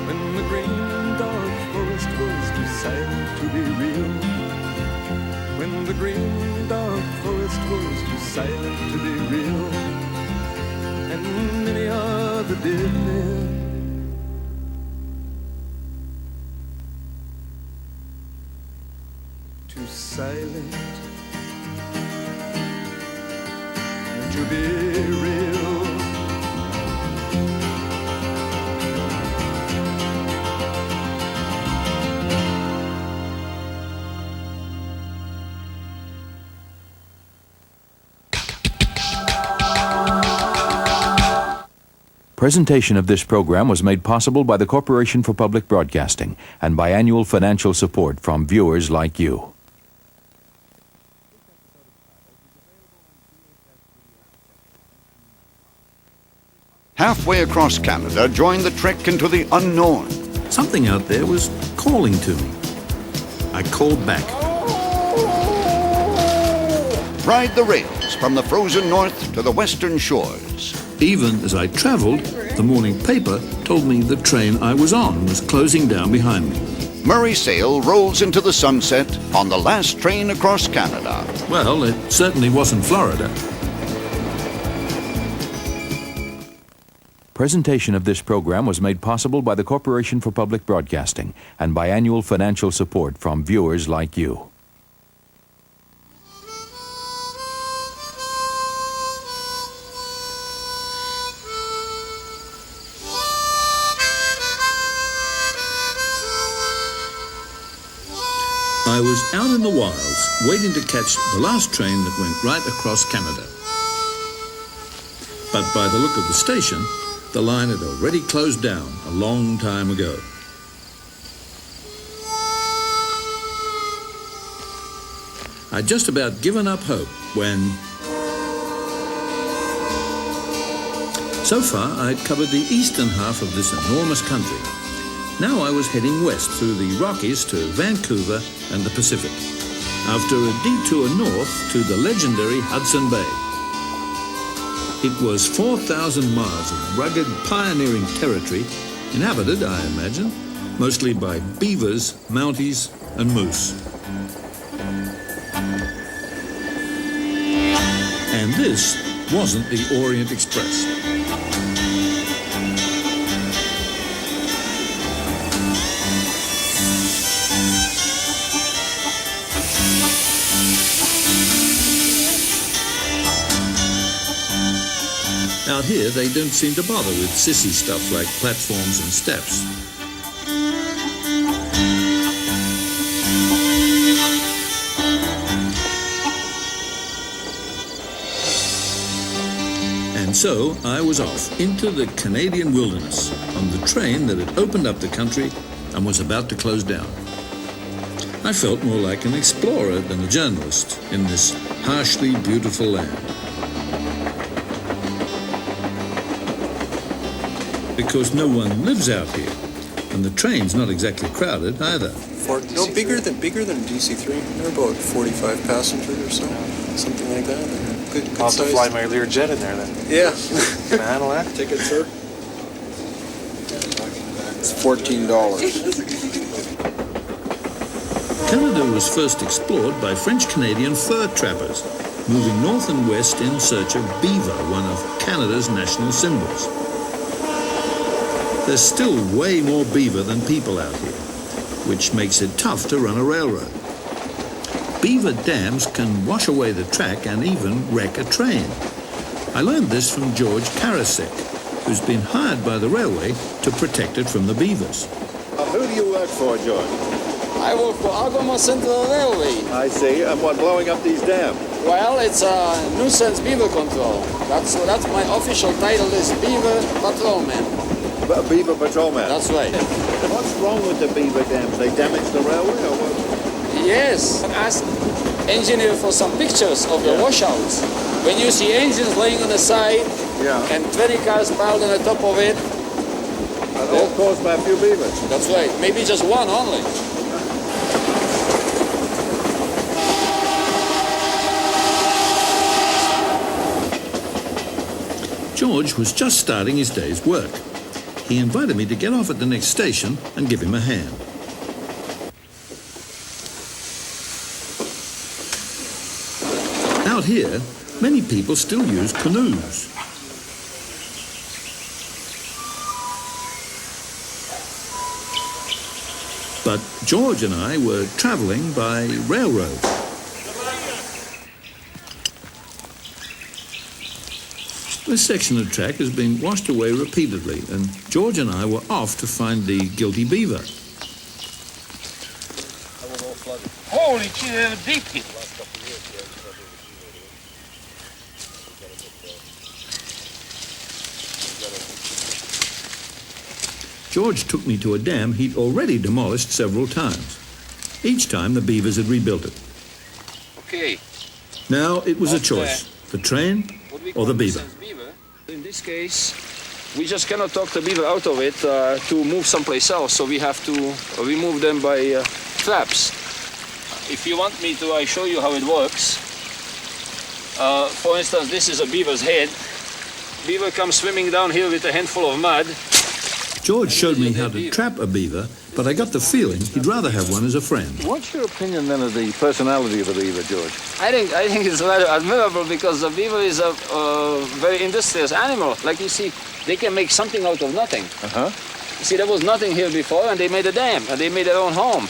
when the green dark forest was too silent to be real. When the green dark forest was too silent to be real. And many are the dead men too silent to be real. Presentation of this program was made possible by the Corporation for Public Broadcasting and by annual financial support from viewers like you. Halfway across Canada, join the trek into the unknown. Something out there was calling to me. I called back. Ride the rails from the frozen north to the western shores. Even as I traveled, the morning paper told me the train I was on was closing down behind me. Murray Sayle rolls into the sunset on the last train across Canada. Well, it certainly wasn't Florida. Presentation of this program was made possible by the Corporation for Public Broadcasting and by annual financial support from viewers like you. I was out in the wilds, waiting to catch the last train that went right across Canada. But by the look of the station, the line had already closed down a long time ago. I'd just about given up hope when... So far, I'd covered the eastern half of this enormous country. Now I was heading west through the Rockies to Vancouver and the Pacific, after a detour north to the legendary Hudson Bay. It was 4,000 miles of rugged, pioneering territory, inhabited, I imagine, mostly by beavers, mounties, and moose. And this wasn't the Orient Express. Out here, they don't seem to bother with sissy stuff like platforms and steps. And so I was off into the Canadian wilderness on the train that had opened up the country and was about to close down. I felt more like an explorer than a journalist in this harshly beautiful land. Because no one lives out here, and the train's not exactly crowded either. No, bigger than DC-3. They're about 45 passengers or so, something like that. Good I'll have to size. fly my Lear jet in there then. Yeah. Can I handle that? Ticket, sir? It's $14. Canada was first explored by French-Canadian fur trappers, moving north and west in search of beaver, one of Canada's national symbols. There's still way more beaver than people out here, which makes it tough to run a railroad. Beaver dams can wash away the track and even wreck a train. I learned this from George Karasek, who's been hired by the railway to protect it from the beavers. Who do you work for, George? I work for Algoma Central Railway. I see. And what, blowing up these dams? Well, it's a nuisance beaver control. That's my official title is Beaver Patrolman. Beaver Patrolman? That's right. What's wrong with the beaver dams? They damage the railway or what? Yes. Ask engineer for some pictures of the washouts. When you see engines laying on the side and 20 cars piled on the top of it. And all caused by a few beavers? That's right. Maybe just one only. George was just starting his day's work. He invited me to get off at the next station and give him a hand. Out here, many people still use canoes. But George and I were traveling by railroad. This section of track has been washed away repeatedly, and George and I were off to find the guilty beaver. Holy shit, they have a deep hit. George took me to a dam he'd already demolished several times. Each time the beavers had rebuilt it. Okay. Now it was a choice, the train or the beaver. In this case, we just cannot talk the beaver out of it to move someplace else, so we have to remove them by traps. If you want me to, I show you how it works. For instance, this is a beaver's head. Beaver comes swimming down here with a handful of mud. George showed me how to trap a beaver, but I got the feeling he'd rather have one as a friend. What's your opinion then of the personality of the beaver, George? I think it's rather admirable because the beaver is a very industrious animal. Like you see, they can make something out of nothing. You see, there was nothing here before, and they made a dam, and they made their own home.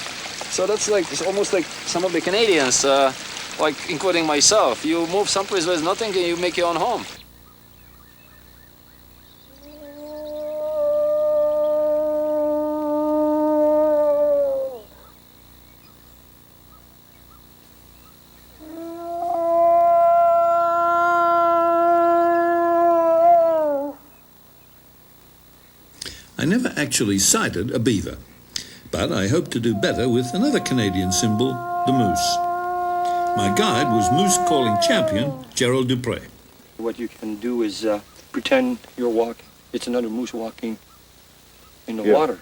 So that's like, it's almost like some of the Canadians, like including myself. You move someplace where there's nothing, and you make your own home. I never actually sighted a beaver, but I hope to do better with another Canadian symbol, the moose. My guide was moose calling champion Gerald Dupré. What you can do is pretend you're walking. It's another moose walking in the water.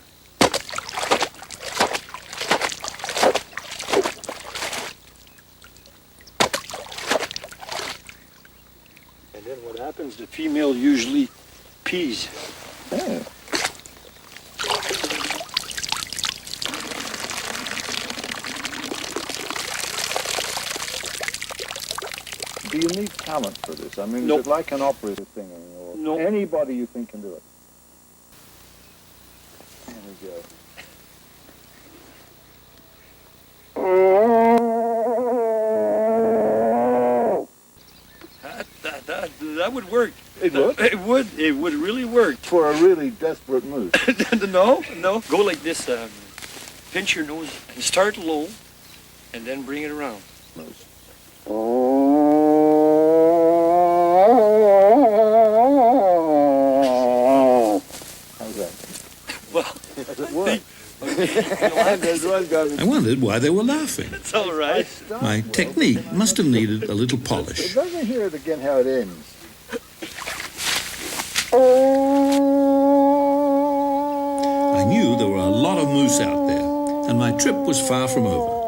And then what happens, the female usually pees. Oh. Do you need talent for this? I mean, is it like an opera singing, or anybody you think can do it? There we go. That would work. It would? It would really work. For a really desperate moose? No. Go like this. Pinch your nose and start low, and then bring it around. Nose. How's that? Well, does it work? I wondered why they were laughing. It's all right. My technique must have needed a little polish. Let me hear it again how it ends. I knew there were a lot of moose out there, and my trip was far from over.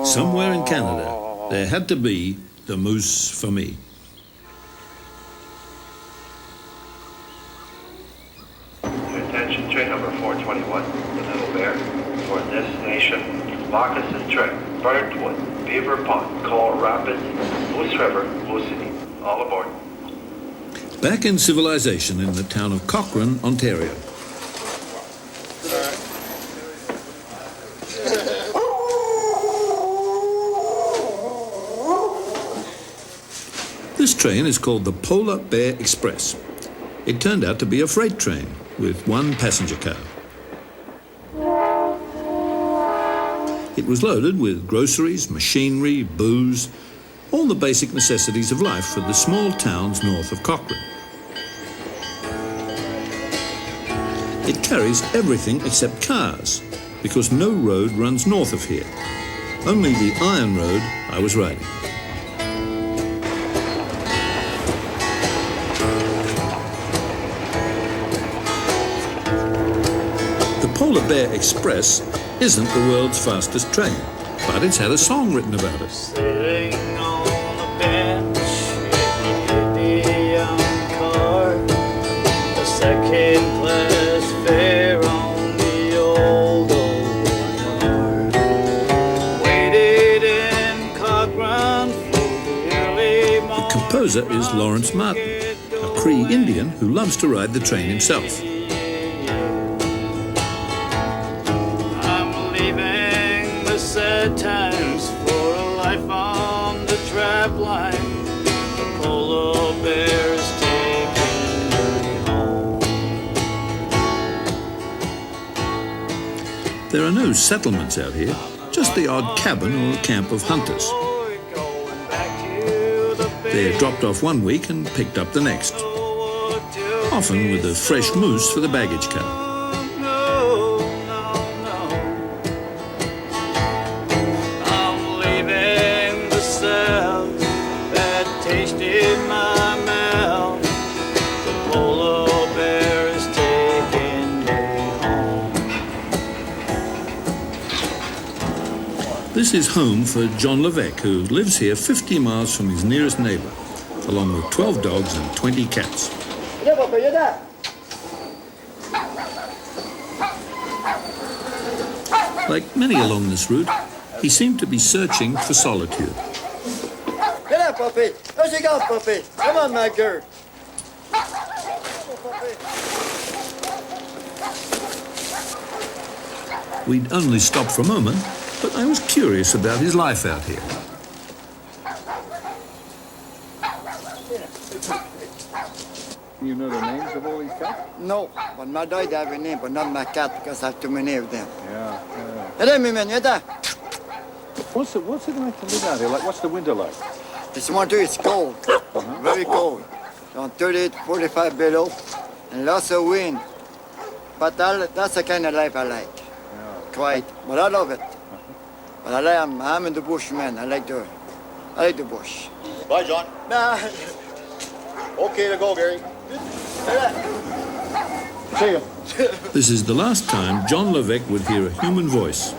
Somewhere in Canada, there had to be the moose for me. Attention, train number 421, the Little Bear, for destination Moccasin Trail, Burntwood, Beaver Pond, Coal Rapids, Moose River, Moose City. All aboard. Back in civilization in the town of Cochrane, Ontario. This train is called the Polar Bear Express. It turned out to be a freight train with one passenger car. It was loaded with groceries, machinery, booze, all the basic necessities of life for the small towns north of Cochrane. It carries everything except cars, because no road runs north of here. Only the iron road I was riding. The Polar Bear Express isn't the world's fastest train, but it's had a song written about it. Sitting on a bench in a young car, a second-class fare on the old car. Waited in Cochrane for the early morning. The composer is Lawrence Martin, a Cree Indian who loves to ride the train himself. Sad times for a life on the trap line. The polar bear is taking me home. There are no settlements out here, just the odd cabin or a camp of hunters. They're dropped off one week and picked up the next. often with a fresh moose for the baggage car. This is home for John Levesque, who lives here 50 miles from his nearest neighbor, along with 12 dogs and 20 cats. Like many along this route, he seemed to be searching for solitude. Get up, puppy. Where's you go, puppy? Come on, my girl. We'd only stopped for a moment, but I was curious about his life out here. You know the names of all these cats? No, but my dog have a name, but not my cat, because I have too many of them. Yeah. What's it like to live out here? Like, what's the winter like? This winter it's cold, very cold. On 30 to 45 below, and lots of wind. But that's the kind of life I like. Quiet, but I love it. But I'm in the bush, man. I like the bush. Bye, John. Nah. Okay to go, Gary. See you. This is the last time John Levesque would hear a human voice,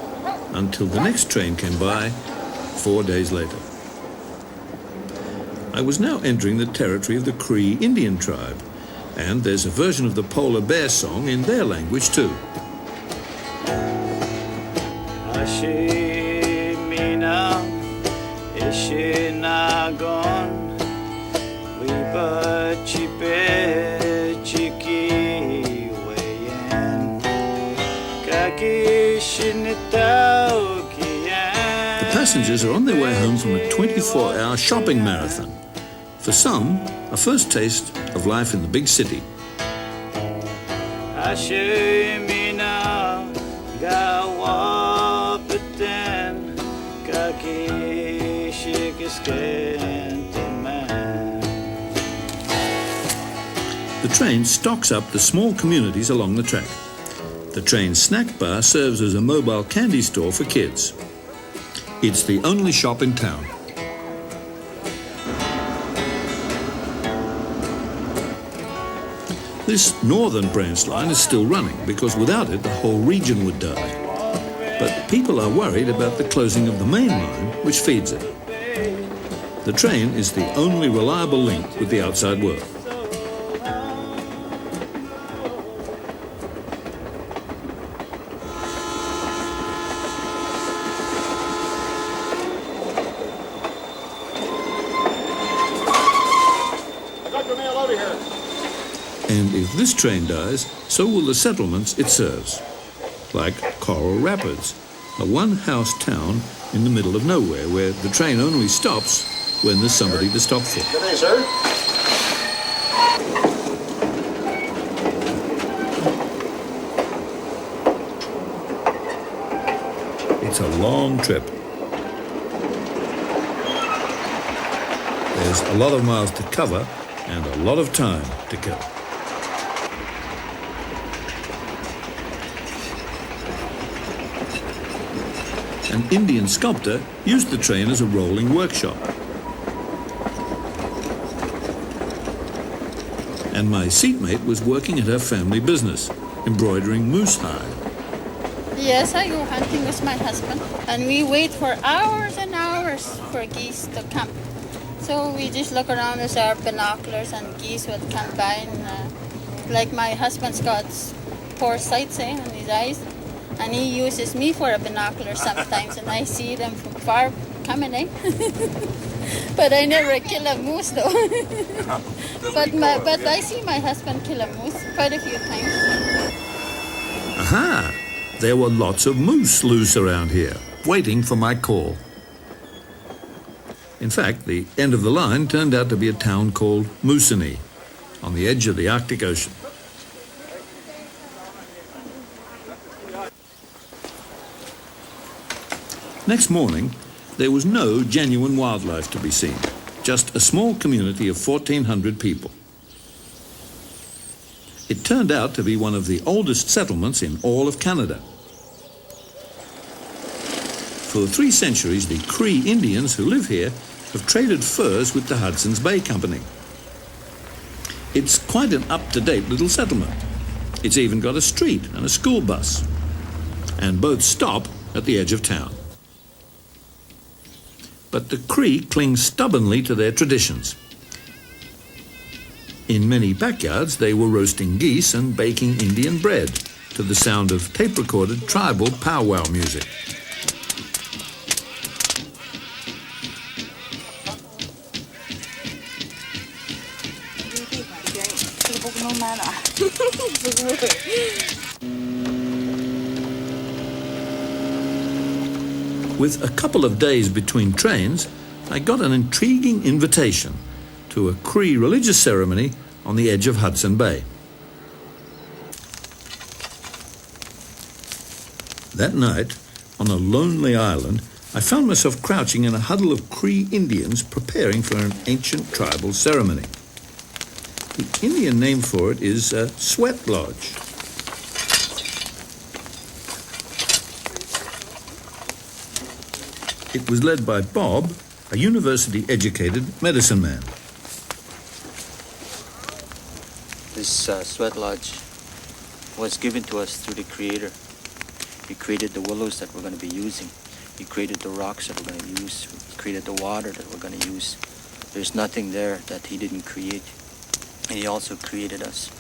until the next train came by 4 days later. I was now entering the territory of the Cree Indian tribe, and there's a version of the polar bear song in their language too. Ashimina Ishinagon Wiba Chipe Chiki Wayan Kaki Shinitao Kiyan. The passengers are on their way home from a 24-hour shopping marathon. For some, a first taste of life in the big city. Ashimina Gawapeten Kaki Shikiskentaman. The train stocks up the small communities along the track. The train snack bar serves as a mobile candy store for kids. It's the only shop in town. This northern branch line is still running because without it the whole region would die. But people are worried about the closing of the main line which feeds it. The train is the only reliable link with the outside world. And if this train dies, so will the settlements it serves. Like Coral Rapids, a one-house town in the middle of nowhere where the train only stops when there's somebody to stop for. Good day, sir. It's a long trip. There's a lot of miles to cover and a lot of time to kill. An Indian sculptor used the train as a rolling workshop. And my seatmate was working at her family business, embroidering moose hide. Yes, I go hunting with my husband, and we wait for hours and hours for geese to come. So we just look around with our binoculars, and geese would come by. And, like my husband's got poor sight, in his eyes, and he uses me for a binocular sometimes, and I see them from far coming, But I never kill a moose, though. but I see my husband kill a moose quite a few times. Aha! There were lots of moose loose around here, waiting for my call. In fact, the end of the line turned out to be a town called Moosonee, on the edge of the Arctic Ocean. Next morning, there was no genuine wildlife to be seen, just a small community of 1,400 people. It turned out to be one of the oldest settlements in all of Canada. For 3 centuries, the Cree Indians who live here have traded furs with the Hudson's Bay Company. It's quite an up-to-date little settlement. It's even got a street and a school bus. And both stop at the edge of town. But the Cree cling stubbornly to their traditions. In many backyards, they were roasting geese and baking Indian bread to the sound of tape-recorded tribal powwow music. With a couple of days between trains, I got an intriguing invitation to a Cree religious ceremony on the edge of Hudson Bay. That night, on a lonely island, I found myself crouching in a huddle of Cree Indians preparing for an ancient tribal ceremony. The Indian name for it is Sweat Lodge. It was led by Bob, a university-educated medicine man. This sweat lodge was given to us through the Creator. He created the willows that we're going to be using. He created the rocks that we're going to use. He created the water that we're going to use. There's nothing there that he didn't create. And he also created us.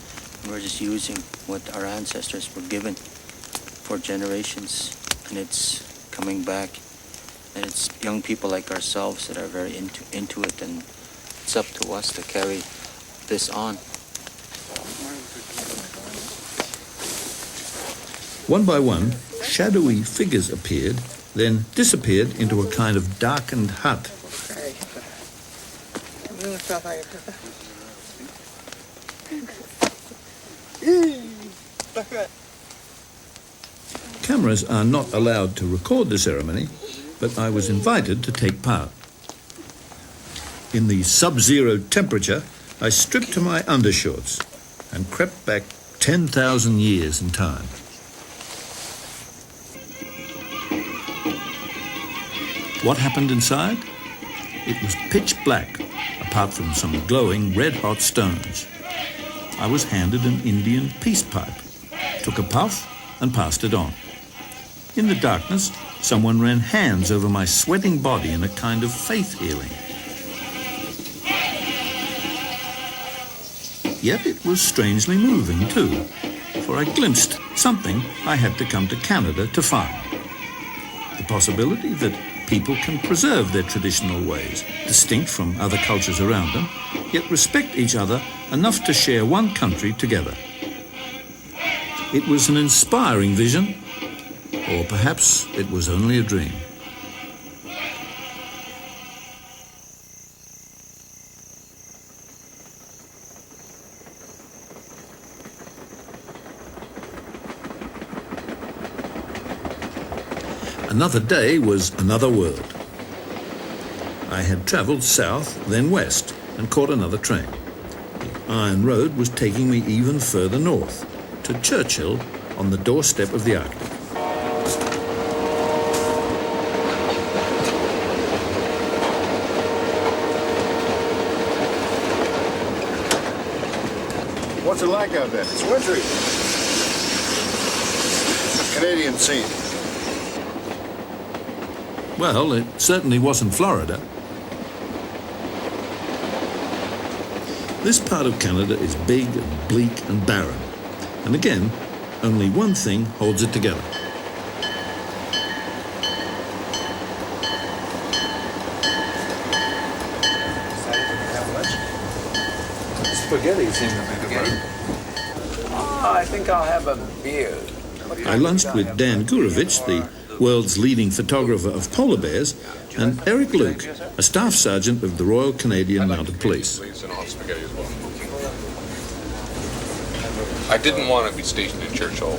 And we're just using what our ancestors were given for generations. And it's coming back. And it's young people like ourselves that are very into it. And it's up to us to carry this on. One by one, shadowy figures appeared, then disappeared into a kind of darkened hut. Cameras are not allowed to record the ceremony, but I was invited to take part. In the sub-zero temperature, I stripped to my undershorts and crept back 10,000 years in time. What happened inside? It was pitch black, apart from some glowing red-hot stones. I was handed an Indian peace pipe, took a puff, and passed it on. In the darkness, someone ran hands over my sweating body in a kind of faith healing. Yet it was strangely moving too, for I glimpsed something I had to come to Canada to find. The possibility that people can preserve their traditional ways, distinct from other cultures around them, yet respect each other enough to share one country together. It was an inspiring vision, or perhaps it was only a dream. Another day was another world. I had travelled south, then west, and caught another train. The Iron Road was taking me even further north, to Churchill, on the doorstep of the Arctic. What's it like out there? It's wintry. It's a Canadian scene. Well, it certainly wasn't Florida. This part of Canada is big and bleak and barren. And again, only one thing holds it together. Spaghetti seemed to be the word. Oh, I think I'll have a beer. I lunched with Dan Gurevich, the world's leading photographer of polar bears, and Eric Luke, a staff sergeant of the Royal Canadian Mounted Police. I didn't want to be stationed in Churchill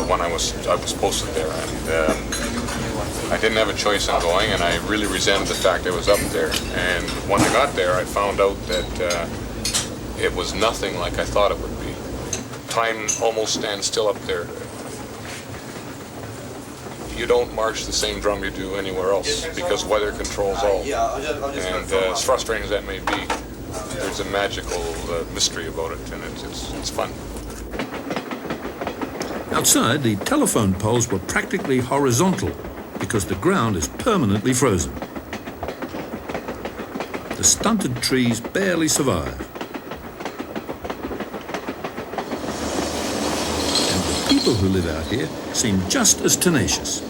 when I was posted there, and I didn't have a choice in going, and I really resented the fact I was up there. And when I got there, I found out that it was nothing like I thought it would be. time almost stands still up there. You don't march the same drum you do anywhere else because weather controls all. And as frustrating as that may be, there's a magical mystery about it, and it's fun. Outside, the telephone poles were practically horizontal because the ground is permanently frozen. The stunted trees barely survive. And the people who live out here seem just as tenacious.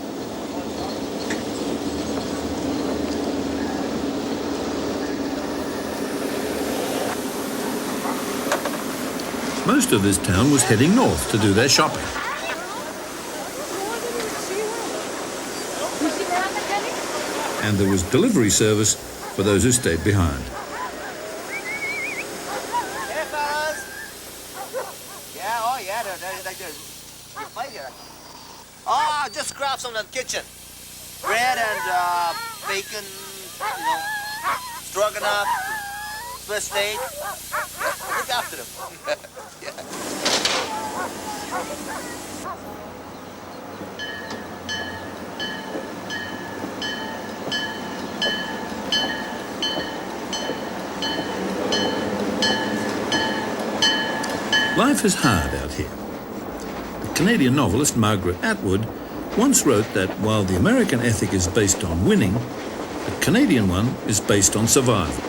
Most of this town was heading north to do their shopping. And there was delivery service for those who stayed behind. Hey, fellas. Yeah, oh yeah, they're oh, just grab some in the kitchen. Bread and bacon, you know, stroganoff, Swiss steak. Look after them. Yeah. Life is hard out here. The Canadian novelist Margaret Atwood once wrote that while the American ethic is based on winning, the Canadian one is based on survival.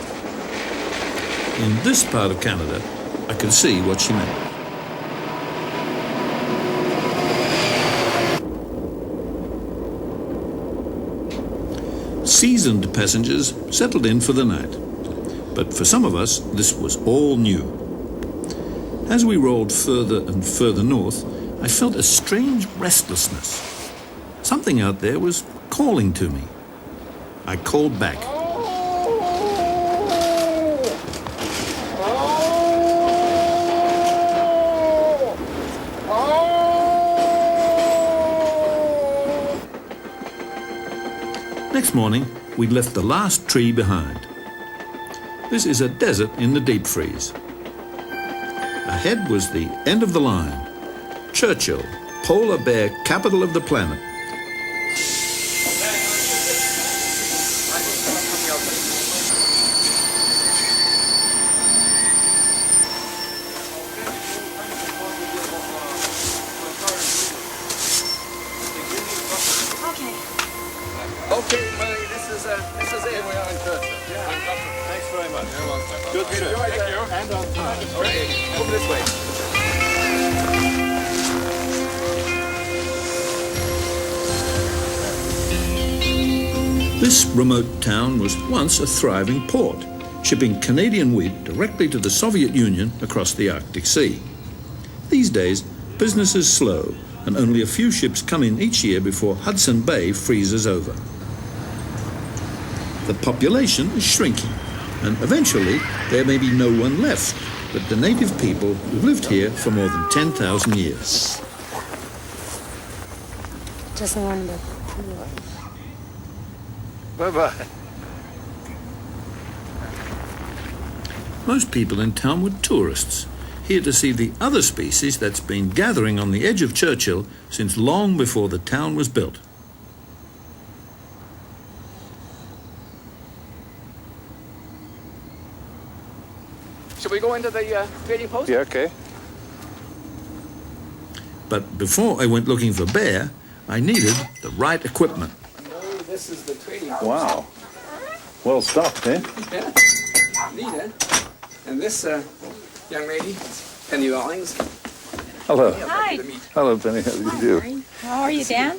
In this part of Canada, I could see what she meant. Seasoned passengers settled in for the night, but for some of us, this was all new. As we rolled further and further north, I felt a strange restlessness. Something out there was calling to me. I called back. Next morning, we left the last tree behind. This is a desert in the deep freeze. Ahead was the end of the line. Churchill, polar bear capital of the planet. Okay, Murray, this is it. We are in Churchill. Yeah. Thanks very much. Good trip. Thank you. And on time. Okay, over this way. This remote town was once a thriving port, shipping Canadian wheat directly to the Soviet Union across the Arctic Sea. These days, business is slow, and only a few ships come in each year before Hudson Bay freezes over. The population is shrinking, and eventually there may be no one left but the native people who've lived here for more than 10,000 years. Just wonder. Bye-bye. Most people in town were tourists, here to see the other species that's been gathering on the edge of Churchill since long before the town was built. Should we go into the trading post? Yeah, okay. But before I went looking for bear, I needed the right equipment. This is the trading post. Wow. Well stocked, eh? Yeah. Neat, eh? And this young lady, Penny Rawlings. Hello. Hi. Hello, Penny. How do you do? How are you, Dan?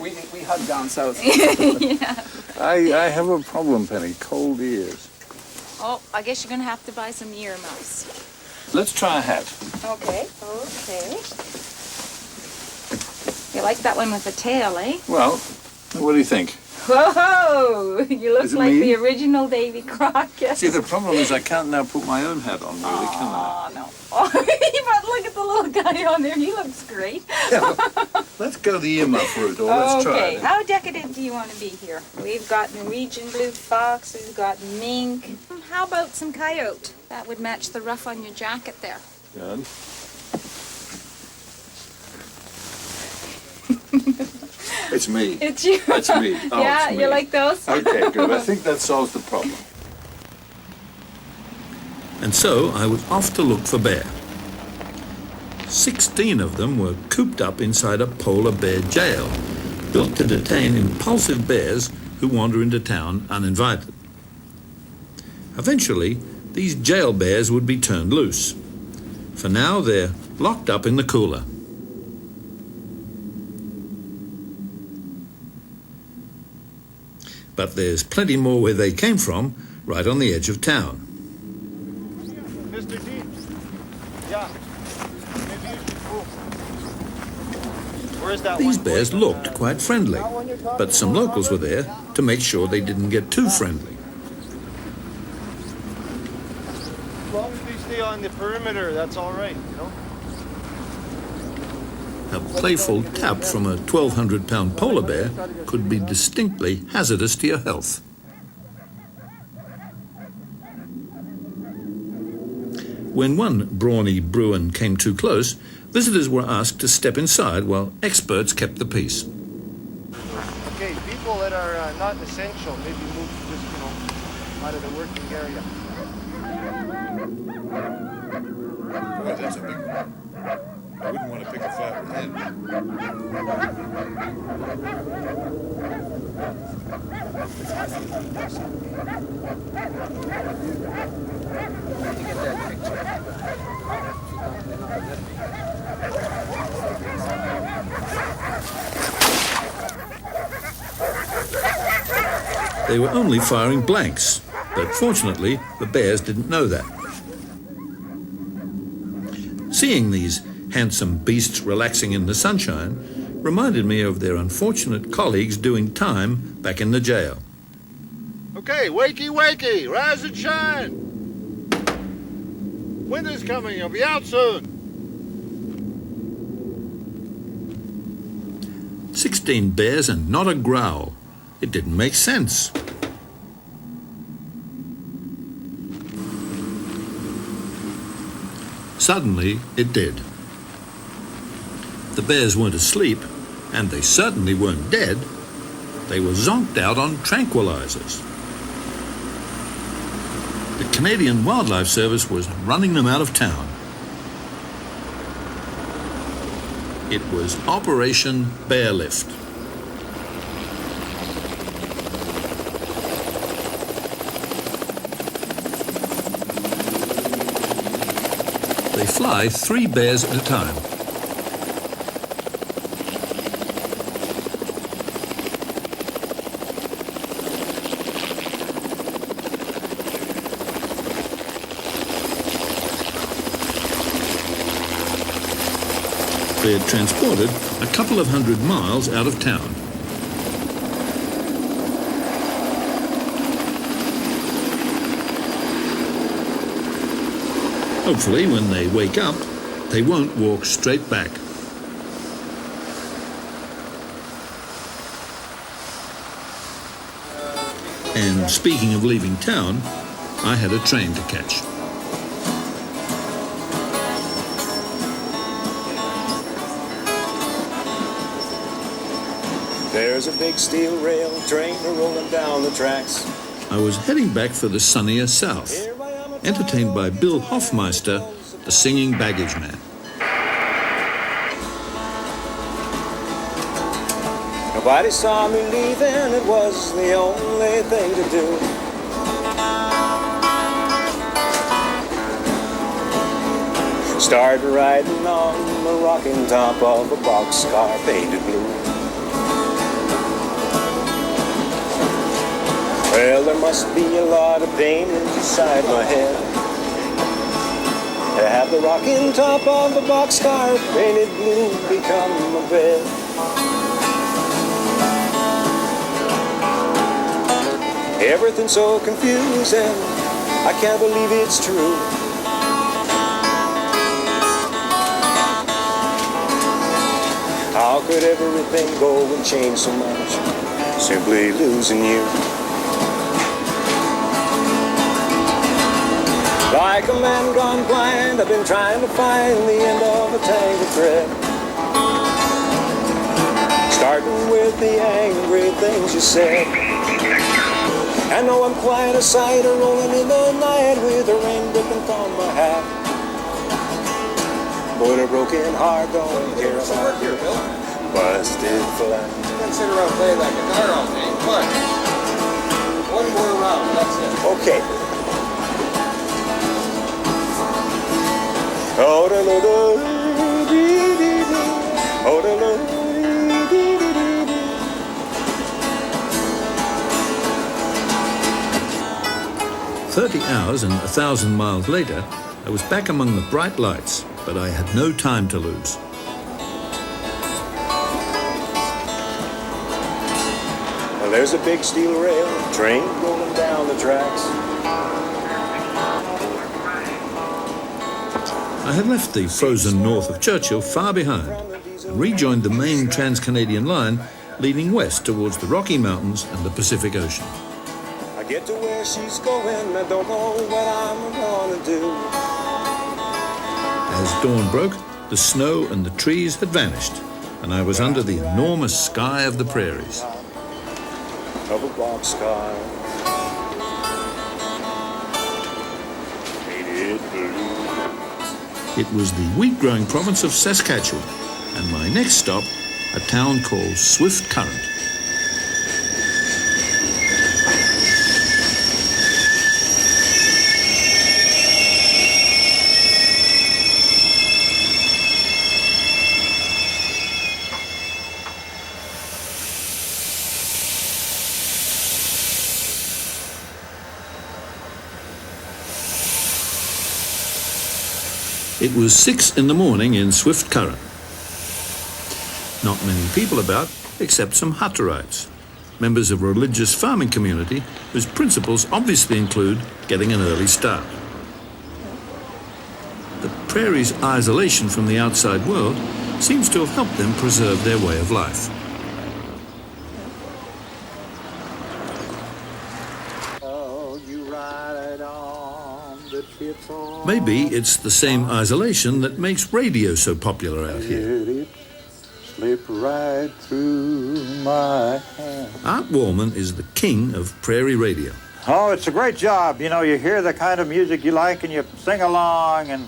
We hug down south. Yeah. I have a problem, Penny. Cold ears. Oh, I guess you're going to have to buy some earmuffs. Let's try a hat. Okay. You like that one with the tail, eh? Well, what do you think? Whoa! You look Is it like me? the original Davy Crockett. See, the problem is I can't now put my own hat on, really, can I? Oh, no. Oh, but look at the little guy on there. He looks great. Yeah, let's go the earmuff route, or let's try Okay, it. how decadent do you want to be here? We've got Norwegian blue fox, we've got mink. How about some coyote? That would match the ruff on your jacket there. Good. It's me. It's you. It's me. Oh, Yeah, it's me. you like those? Okay, good. I think that solves the problem. And so I was off to look for bear. 16 of them were cooped up inside a polar bear jail, built to detain impulsive bears who wander into town uninvited. Eventually, these jail bears would be turned loose. For now, they're locked up in the cooler. But there's plenty more where they came from, right on the edge of town. Mr. D. Yeah. Maybe you should move. Where's that These one? bears looked quite friendly, but some locals were there to make sure they didn't get too friendly. As long as they stay on the perimeter, that's all right, you know? A playful tap from a 1,200-pound polar bear could be distinctly hazardous to your health. When one brawny Bruin came too close, visitors were asked to step inside while experts kept the peace. Okay, people that are not essential, maybe move just, you know, out of the working area. Boy, that's a big one. I wouldn't want to pick a fight with him. They were only firing blanks, but fortunately the bears didn't know that. Seeing these handsome beasts relaxing in the sunshine reminded me of their unfortunate colleagues doing time back in the jail. Okay, wakey, wakey, rise and shine. Winter's coming, you'll be out soon. 16 bears and not a growl. It didn't make sense. Suddenly, it did. The bears weren't asleep, and they certainly weren't dead. They were zonked out on tranquilizers. The Canadian Wildlife Service was running them out of town. It was Operation Bear Lift. They fly 3 bears at a time. They had transported a couple of 100 miles out of town. Hopefully, when they wake up, they won't walk straight back. And speaking of leaving town, I had a train to catch. There's a big steel rail train rolling down the tracks. I was heading back for the sunnier south, entertained by Bill Hoffmeister, the singing baggage man. Nobody saw me leaving, it was the only thing to do. Started riding on the rocking top of a boxcar painted blue. Well, there must be a lot of pain inside my head to have the rocking top of the boxcar painted blue become a bed. Everything's so confusing, I can't believe it's true. How could everything go and change so much, simply losing you? Like a man gone blind, I've been trying to find the end of a tangled thread. starting with the angry things you said. I know I'm quite a sight rolling in the night with the rain dripping from my hat. But a broken heart don't care about your busted flat. Let's sit around playing that guitar all day. Come on. One more round, that's it. Okay. Oh, da, da, da, dee, dee, dee. Oh, da, da, dee, dee, dee, dee. 30 hours and 1,000 miles later, I was back among the bright lights, but I had no time to lose. Well, there's a big steel rail train going down the tracks. I had left the frozen north of Churchill far behind and rejoined the main trans-Canadian line leading west towards the Rocky Mountains and the Pacific Ocean. I get to where she's going, I don't know what I'm gonna do. As dawn broke, the snow and the trees had vanished, and I was under the enormous sky of the prairies. Of a black sky. Painted blue. It was the wheat-growing province of Saskatchewan, and my next stop, a town called Swift Current. It was 6 in the morning in Swift Current. Not many people about, except some Hutterites, members of a religious farming community whose principles obviously include getting an early start. The prairie's isolation from the outside world seems to have helped them preserve their way of life. Maybe it's the same isolation that makes radio so popular out here. Slip right through my hand. Art Wallman is the king of prairie radio. Oh, it's a great job. You know, you hear the kind of music you like and you sing along and...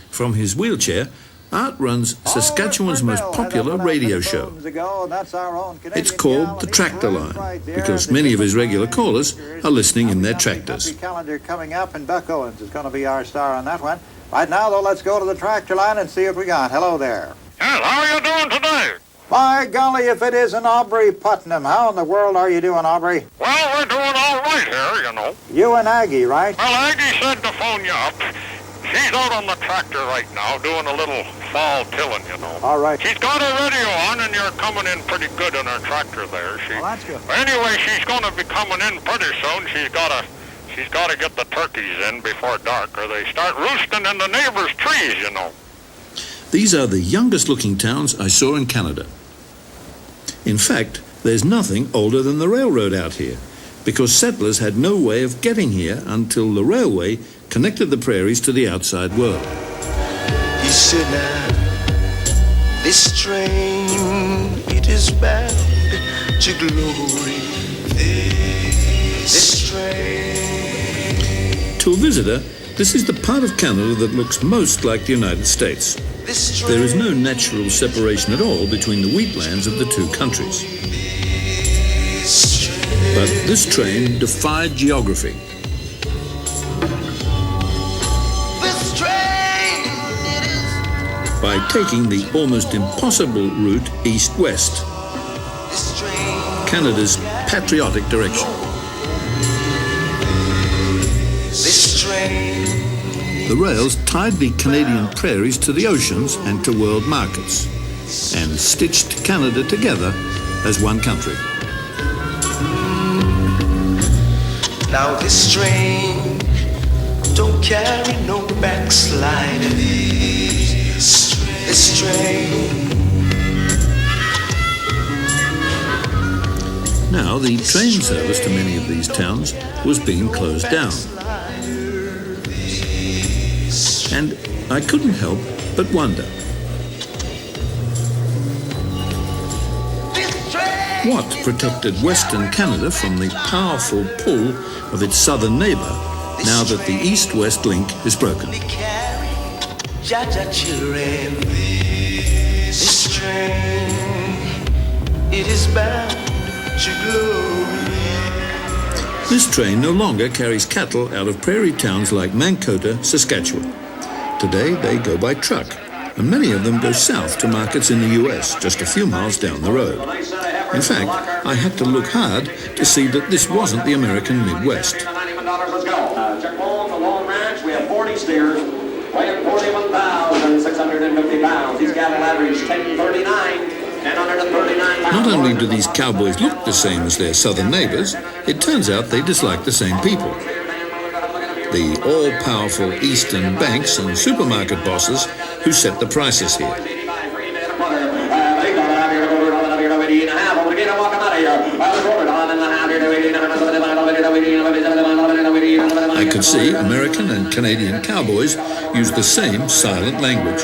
From his wheelchair, Art runs Saskatchewan's most popular radio show. It's called The Tractor Line, because many of his regular callers are listening in their tractors. Calendar coming up, and Buck Owens is going to be our star on that one. Right now, though, let's go to the tractor line and see what we got. Hello there. Yes, how are you doing today? By golly, if it isn't Aubrey Putnam. How in the world are you doing, Aubrey? Well, we're doing all right here, you know. You and Aggie, right? Well, Aggie said to phone you up. She's out on the tractor right now doing a little fall tilling, you know. All right. She's got her radio on, and you're coming in pretty good on her tractor there. Well, that's good. Anyway, she's going to be coming in pretty soon. She's got to get the turkeys in before dark, or they start roosting in the neighbors' trees, you know. These are the youngest looking towns I saw in Canada. In fact, there's nothing older than the railroad out here, because settlers had no way of getting here until the railway connected the prairies to the outside world. He said, now, this train, it is bound to glory. This train. To a visitor, this is the part of Canada that looks most like the United States. There is no natural separation at all between the wheatlands of the two countries. But this train defied geography. By taking the almost impossible route east-west, Canada's patriotic direction. The rails tied the Canadian prairies to the oceans and to world markets, and stitched Canada together as one country. Now this train don't carry no backslider. This train. Now the train service to many of these towns was being closed down. And I couldn't help but wonder. What protected Western Canada from the powerful pull of its southern neighbour now that the east-west link is broken? This train, it is bound to glory. This train no longer carries cattle out of prairie towns like Mankota, Saskatchewan. Today they go by truck, and many of them go south to markets in the US, just a few miles down the road. In fact, I had to look hard to see that this wasn't the American Midwest. Check home the Long Ranch, we have 40 steers, weighing 41,650 pounds. These cattle average 1039. Not only do these cowboys look the same as their southern neighbors, it turns out they dislike the same people. The all-powerful eastern banks and supermarket bosses who set the prices here. I could see American and Canadian cowboys use the same silent language.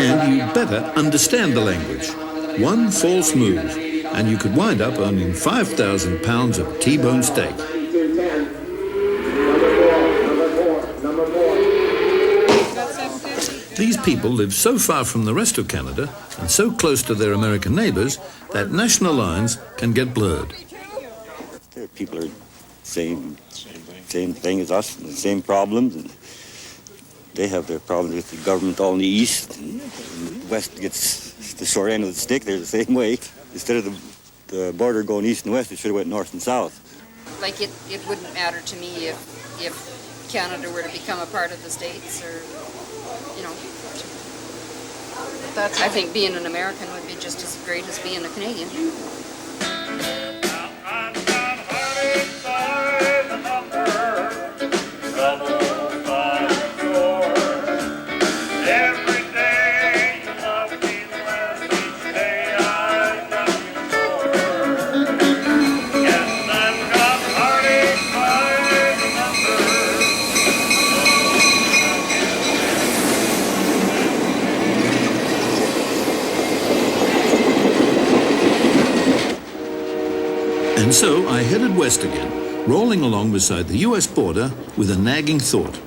And you better understand the language. One false move, and you could wind up owning 5,000 pounds of T-bone steak. These people live so far from the rest of Canada and so close to their American neighbours that national lines can get blurred. People are same thing as us, the same problems. And they have their problems with the government all in the east, and the west gets the short end of the stick. They're the same way. Instead of the border going east and west, it should have went north and south. Like it wouldn't matter to me if Canada were to become a part of the States, or, you know. I think being an American would be just as great as being a Canadian. And so I headed west again, rolling along beside the US border with a nagging thought.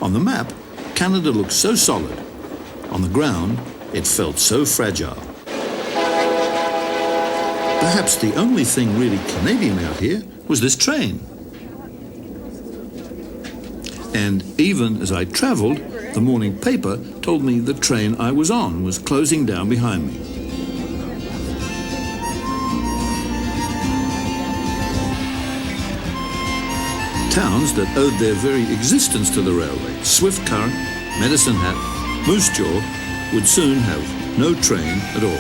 On the map, Canada looked so solid. On the ground, it felt so fragile. Perhaps the only thing really Canadian out here was this train. And even as I traveled, the morning paper told me the train I was on was closing down behind me. Towns that owed their very existence to the railway, Swift Current, Medicine Hat, Moose Jaw, would soon have no train at all.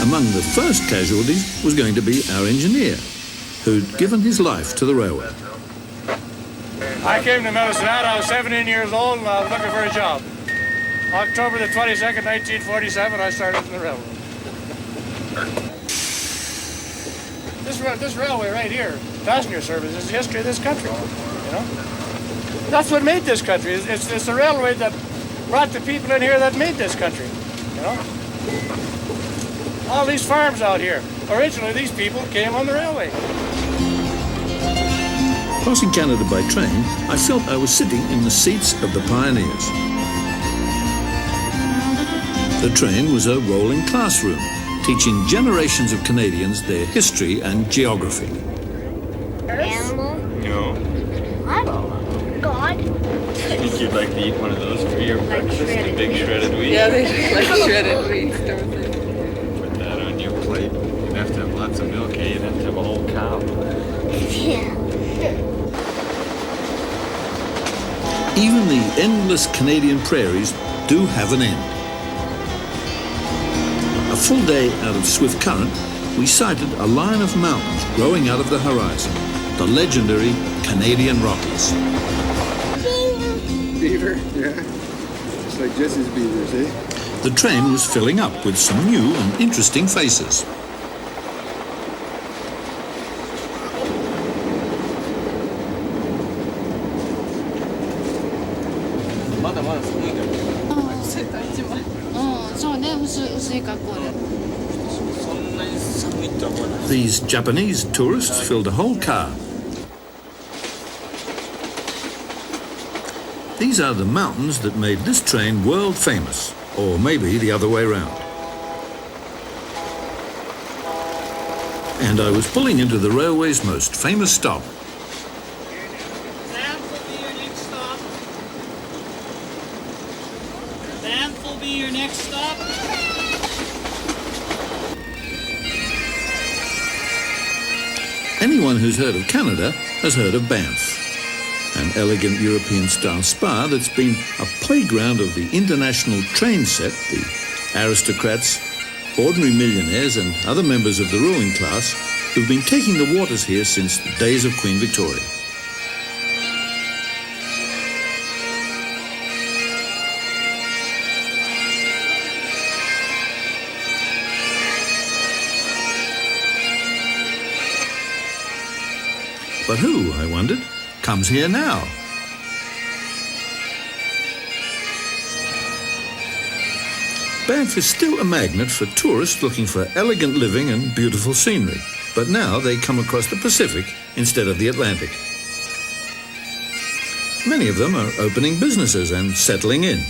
Among the first casualties was going to be our engineer, who'd given his life to the railway. I came to Medicine Hat, I was 17 years old, and I was looking for a job. October the 22nd, 1947, I started in the railroad. This railway right here, passenger service, is the history of this country, you know? That's what made this country. It's the railway that brought the people in here that made this country, you know? All these farms out here, originally these people came on the railway. Crossing Canada by train, I felt I was sitting in the seats of the pioneers. The train was a rolling classroom, teaching generations of Canadians their history and geography. Animal? No. What? God? I think you'd like to eat one of those for your breakfast, a big shredded wheat. Yeah, they look like shredded wheat, don't they? Put that on your plate. You'd have to have lots of milk, eh? You'd have to have a whole cow. Yeah. Even the endless Canadian prairies do have an end. full day out of swift current, we sighted a line of mountains growing out of the horizon, the legendary Canadian Rockies. Beaver, yeah. Just like Jesse's beavers, eh? The train was filling up with some new and interesting faces. These Japanese tourists filled a whole car. These are the mountains that made this train world famous, or maybe the other way round. And I was pulling into the railway's most famous stop. Banff will be your next stop. Banff will be your next stop. Anyone who's heard of Canada has heard of Banff, an elegant European-style spa that's been a playground of the international train set, the aristocrats, ordinary millionaires and other members of the ruling class who've been taking the waters here since the days of Queen Victoria. But who, I wondered, comes here now? Banff is still a magnet for tourists looking for elegant living and beautiful scenery, but now they come across the Pacific instead of the Atlantic. Many of them are opening businesses and settling in.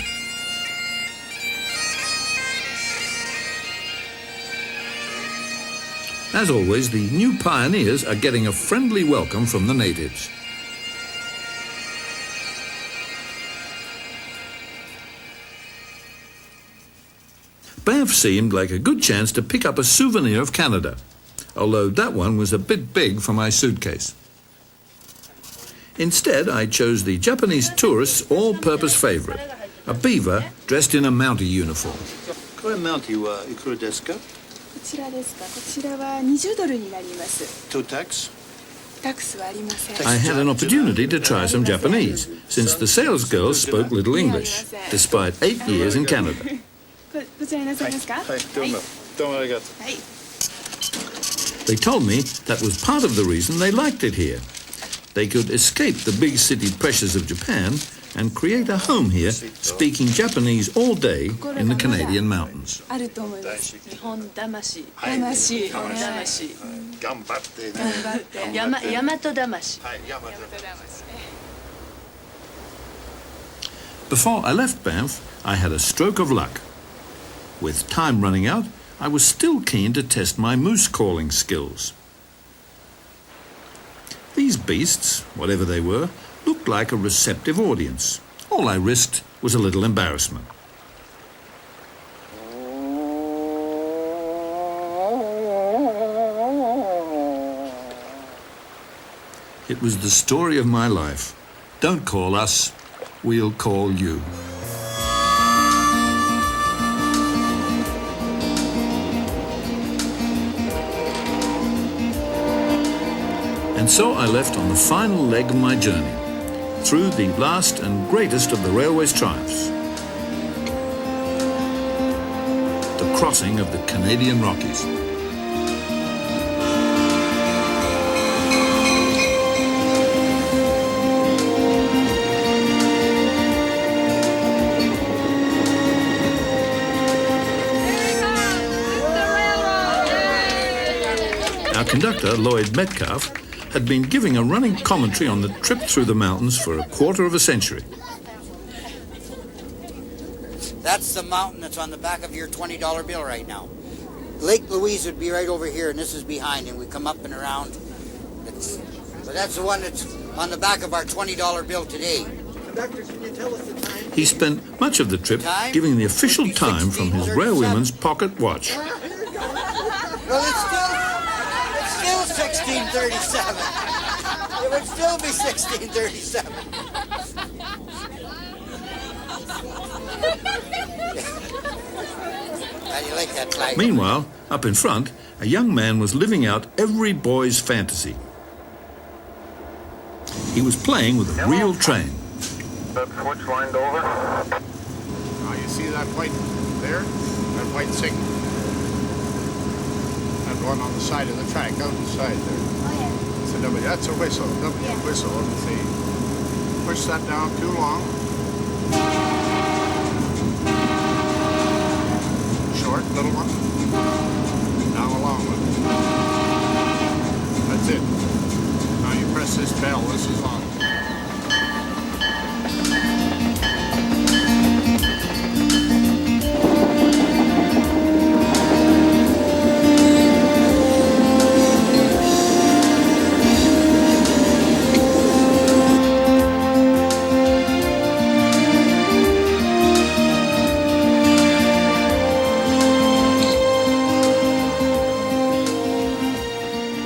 As always, the new pioneers are getting a friendly welcome from the natives. Banff seemed like a good chance to pick up a souvenir of Canada, although that one was a bit big for my suitcase. Instead, I chose the Japanese tourists' all-purpose favorite, a beaver dressed in a mountie uniform. これマウンティはいくらですか? こちらですか。こちらは20ドルになります。 To tax? タックスはありません。 I had an opportunity to try some Japanese, since the sales girls spoke little English, despite 8 years in Canada. こちらになさいますか。はい。どうもありがとう。はい。 They told me that was part of the reason they liked it here. They could escape the big city pressures of Japan and create a home here, speaking Japanese all day in the Canadian mountains. あると思います。日本魂。魂。魂。頑張ってね。頑張って。大和魂。はい、大和魂。 Before I left Banff, I had a stroke of luck. With time running out, I was still keen to test my moose calling skills. These beasts, whatever they were, looked like a receptive audience. All I risked was a little embarrassment. It was the story of my life. Don't call us, we'll call you. And so I left on the final leg of my journey, through the last and greatest of the railway's triumphs, the crossing of the Canadian Rockies. Our conductor, Lloyd Metcalf, had been giving a running commentary on the trip through the mountains for a quarter of a century. That's the mountain that's on the back of your $20 bill right now. Lake Louise would be right over here, and this is behind, and we come up and around. But that's the one that's on the back of our $20 bill today. Conductor, can you tell us the time? He spent much of the trip giving the official time from his railwayman's pocket watch. Well, it's still 1637. It would still be 1637. How do you like that flag? Meanwhile, up in front, a young man was living out every boy's fantasy. He was playing with a real train. That switch lined over. Now you see that white there? That white signal. That one on the side of the track, out the side there. Oh, yeah. It's a W. That's a whistle. W whistle. Let's see. Push that down too long. Short, little one. Now a long one. That's it. Now you press this bell. This is on.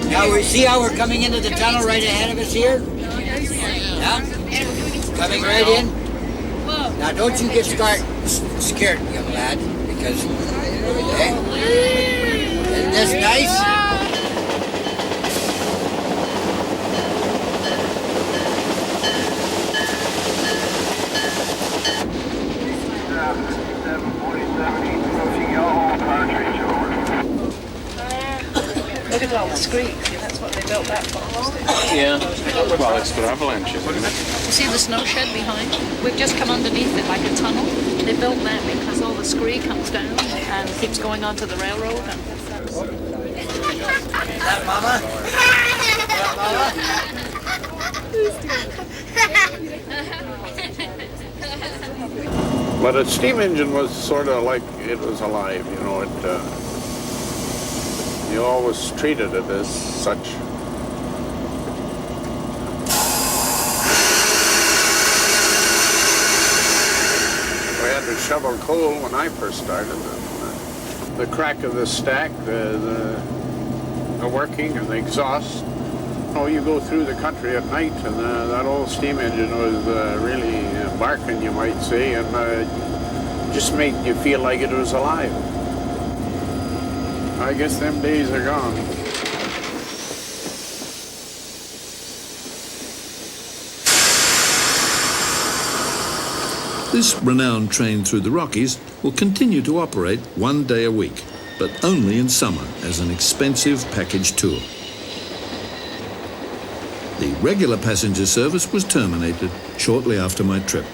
Now we see how we're coming into the tunnel right ahead of us here? Yeah? Coming right in? Now don't you get scared, young lad, because, isn't this nice? Look at all the screeds. That's what they built that for. Yeah. Well, it's for avalanches, isn't it? You see the snow shed behind? We've just come underneath it like a tunnel. They built that because all the scree comes down and keeps going onto the railroad. And... Is that Mama? But a steam engine was sort of like it was alive, you know. You always treated it as such. We had to shovel coal when I first started. The crack of the stack, the working and the exhaust. You go through the country at night, and that old steam engine was really barking, you might say, and just made you feel like it was alive. I guess them days are gone. This renowned train through the Rockies will continue to operate one day a week, but only in summer as an expensive package tour. The regular passenger service was terminated shortly after my trip.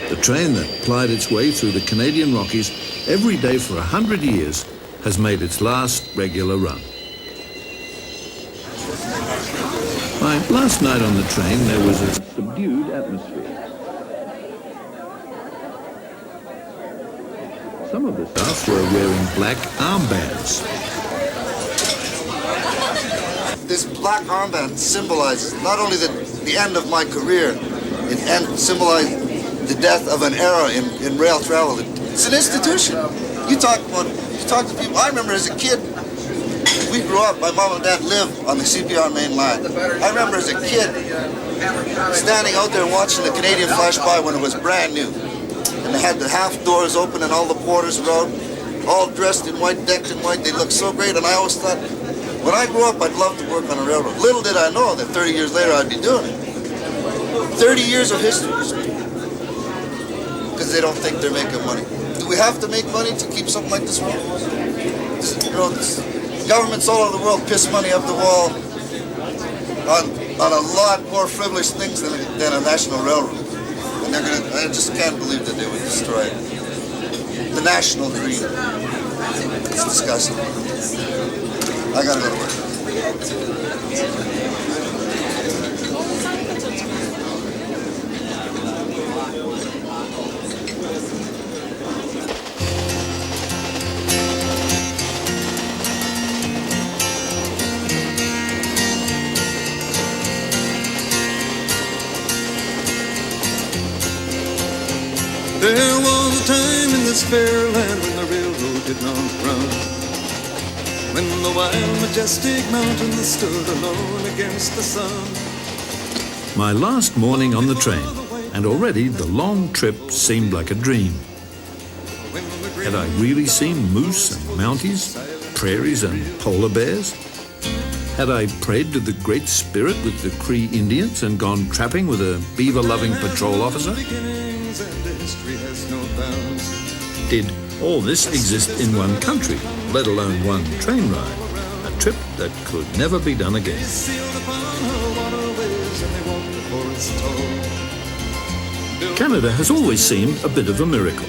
The train that plied its way through the Canadian Rockies every day for 100 years has made its last regular run. My last night on the train, there was a subdued atmosphere. Some of the staff were wearing black armbands. This black armband symbolizes not only the end of my career, it symbolized the death of an era in rail travel. It's an institution. You talk to people. I remember as a kid, we grew up, my mom and dad lived on the CPR main line. I remember as a kid standing out there watching the Canadian flash by when it was brand new. And they had the half doors open and all the porters were out, all dressed in white, decked in white. They looked so great, and I always thought, when I grew up, I'd love to work on a railroad. Little did I know that 30 years later I'd be doing it. 30 years of history. Because they don't think they're making money. Do we have to make money to keep something like this running? You know, governments all over the world piss money up the wall on a lot more frivolous things than a national railroad. And I just can't believe that they would destroy it. The national dream. It's disgusting. I gotta go to work. There was a time in this fair land when the railroad did not run, when the wild, majestic mountains stood alone against the sun. My last morning on the train, and already the long trip seemed like a dream. When Had I really seen moose and mounties, prairies and polar bears? Had I prayed to the Great Spirit with the Cree Indians and gone trapping with a beaver-loving patrol officer? Did all this exist in one country, let alone one train ride? A trip that could never be done again. Canada has always seemed a bit of a miracle.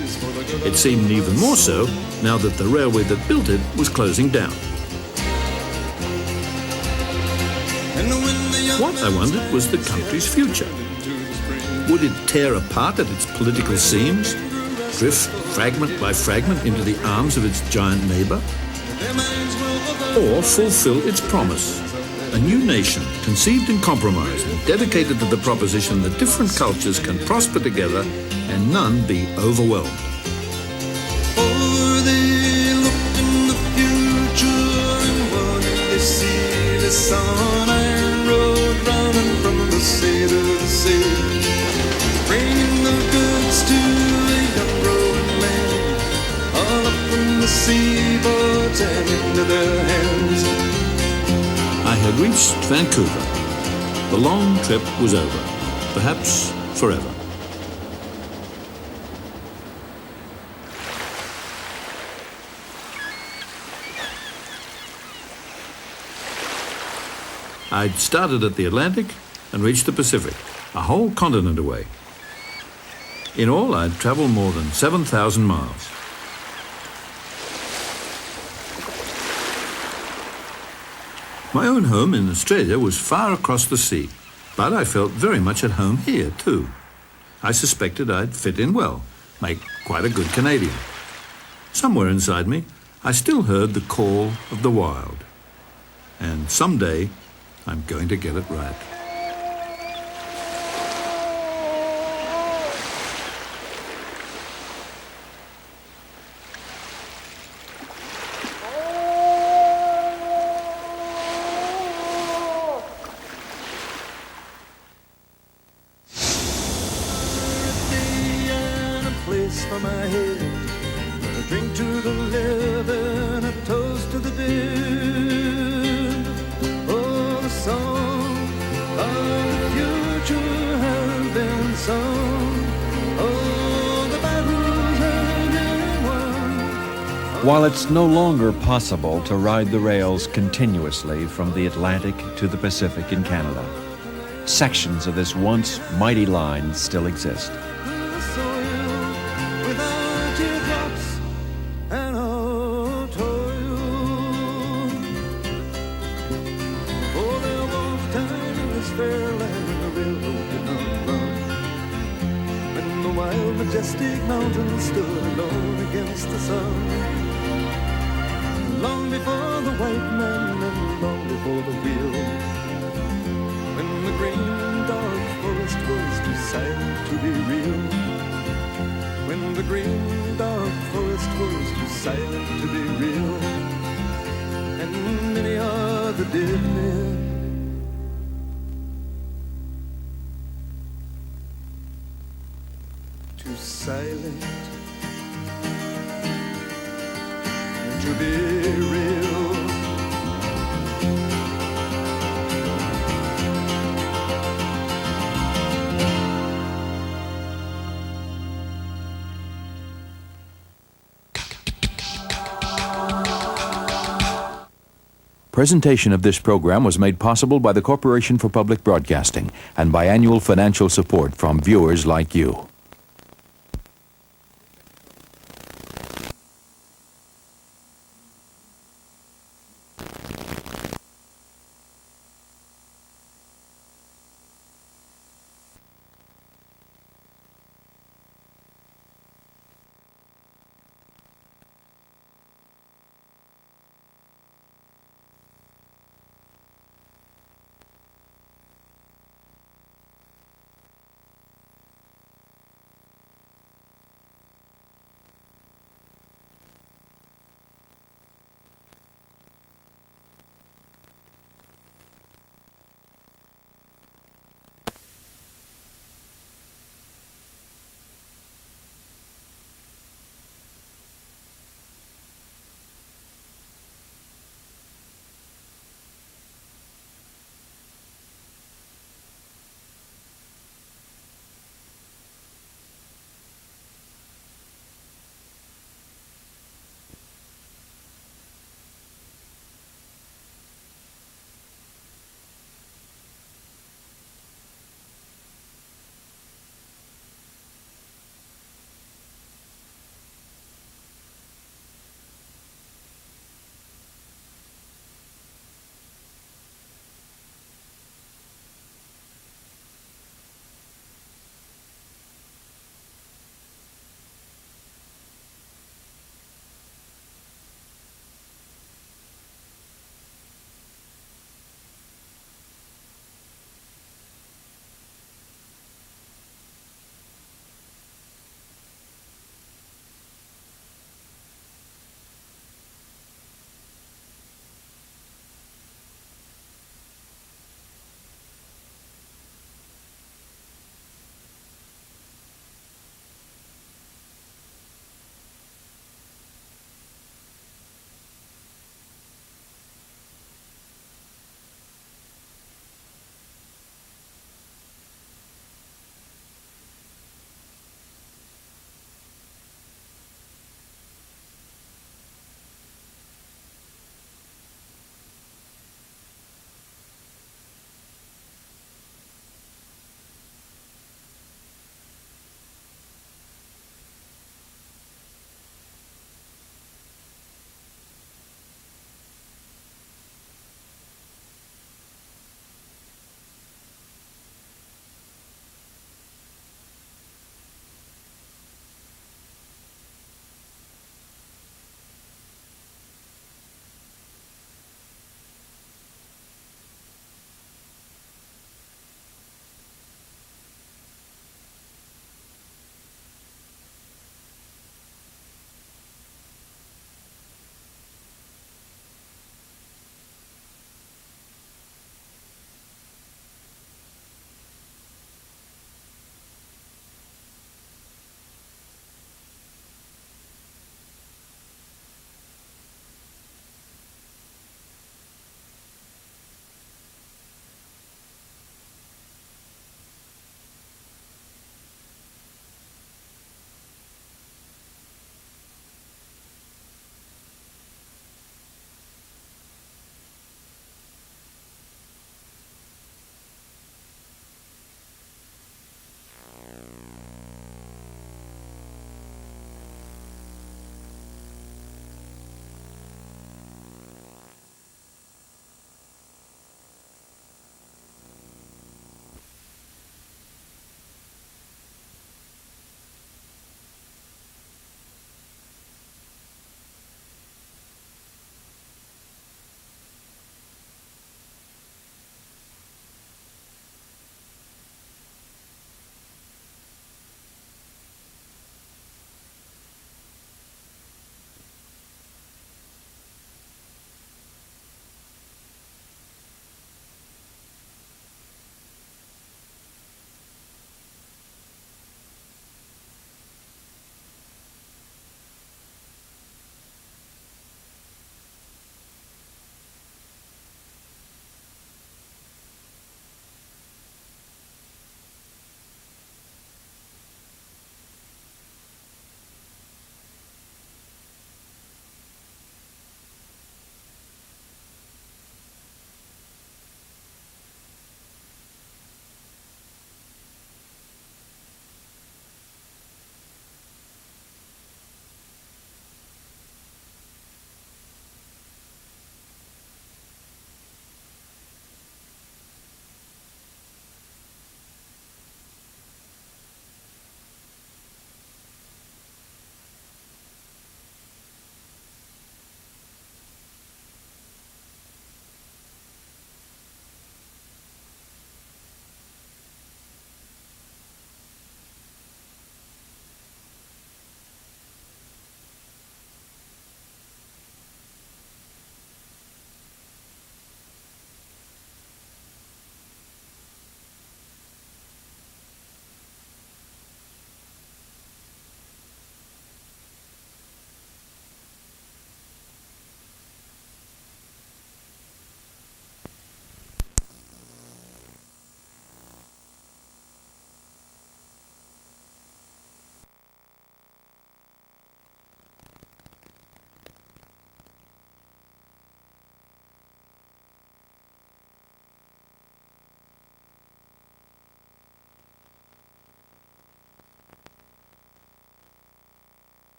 It seemed even more so now that the railway that built it was closing down. What, I wondered, was the country's future? Would it tear apart at its political seams, drift fragment by fragment into the arms of its giant neighbor? Or fulfill its promise? A new nation, conceived in compromise and dedicated to the proposition that different cultures can prosper together and none be overwhelmed. Oh, they looked in the future and what did they see? They saw an iron road running from the sea to the sea, bringing the goods to a young growing land, all up from the seaboards and into their hands. I had reached Vancouver. The long trip was over, perhaps forever. I'd started at the Atlantic and reached the Pacific, a whole continent away. In all, I'd traveled more than 7,000 miles. My own home in Australia was far across the sea, but I felt very much at home here, too. I suspected I'd fit in well, make quite a good Canadian. Somewhere inside me, I still heard the call of the wild. And someday, I'm going to get it right. For my head, a drink to the living, a toast to the dead. Oh, the song of the future has been sung. Oh, the battles have been won. While it's no longer possible to ride the rails continuously from the Atlantic to the Pacific in Canada, sections of this once mighty line still exist. Majestic mountains stood alone against the sun, long before the white man and long before the wheel, when the green dark forest was too silent to be real, when the green dark forest was too silent to be real, and many are the dead men too silent to be real. Presentation of this program was made possible by the Corporation for Public Broadcasting and by annual financial support from viewers like you.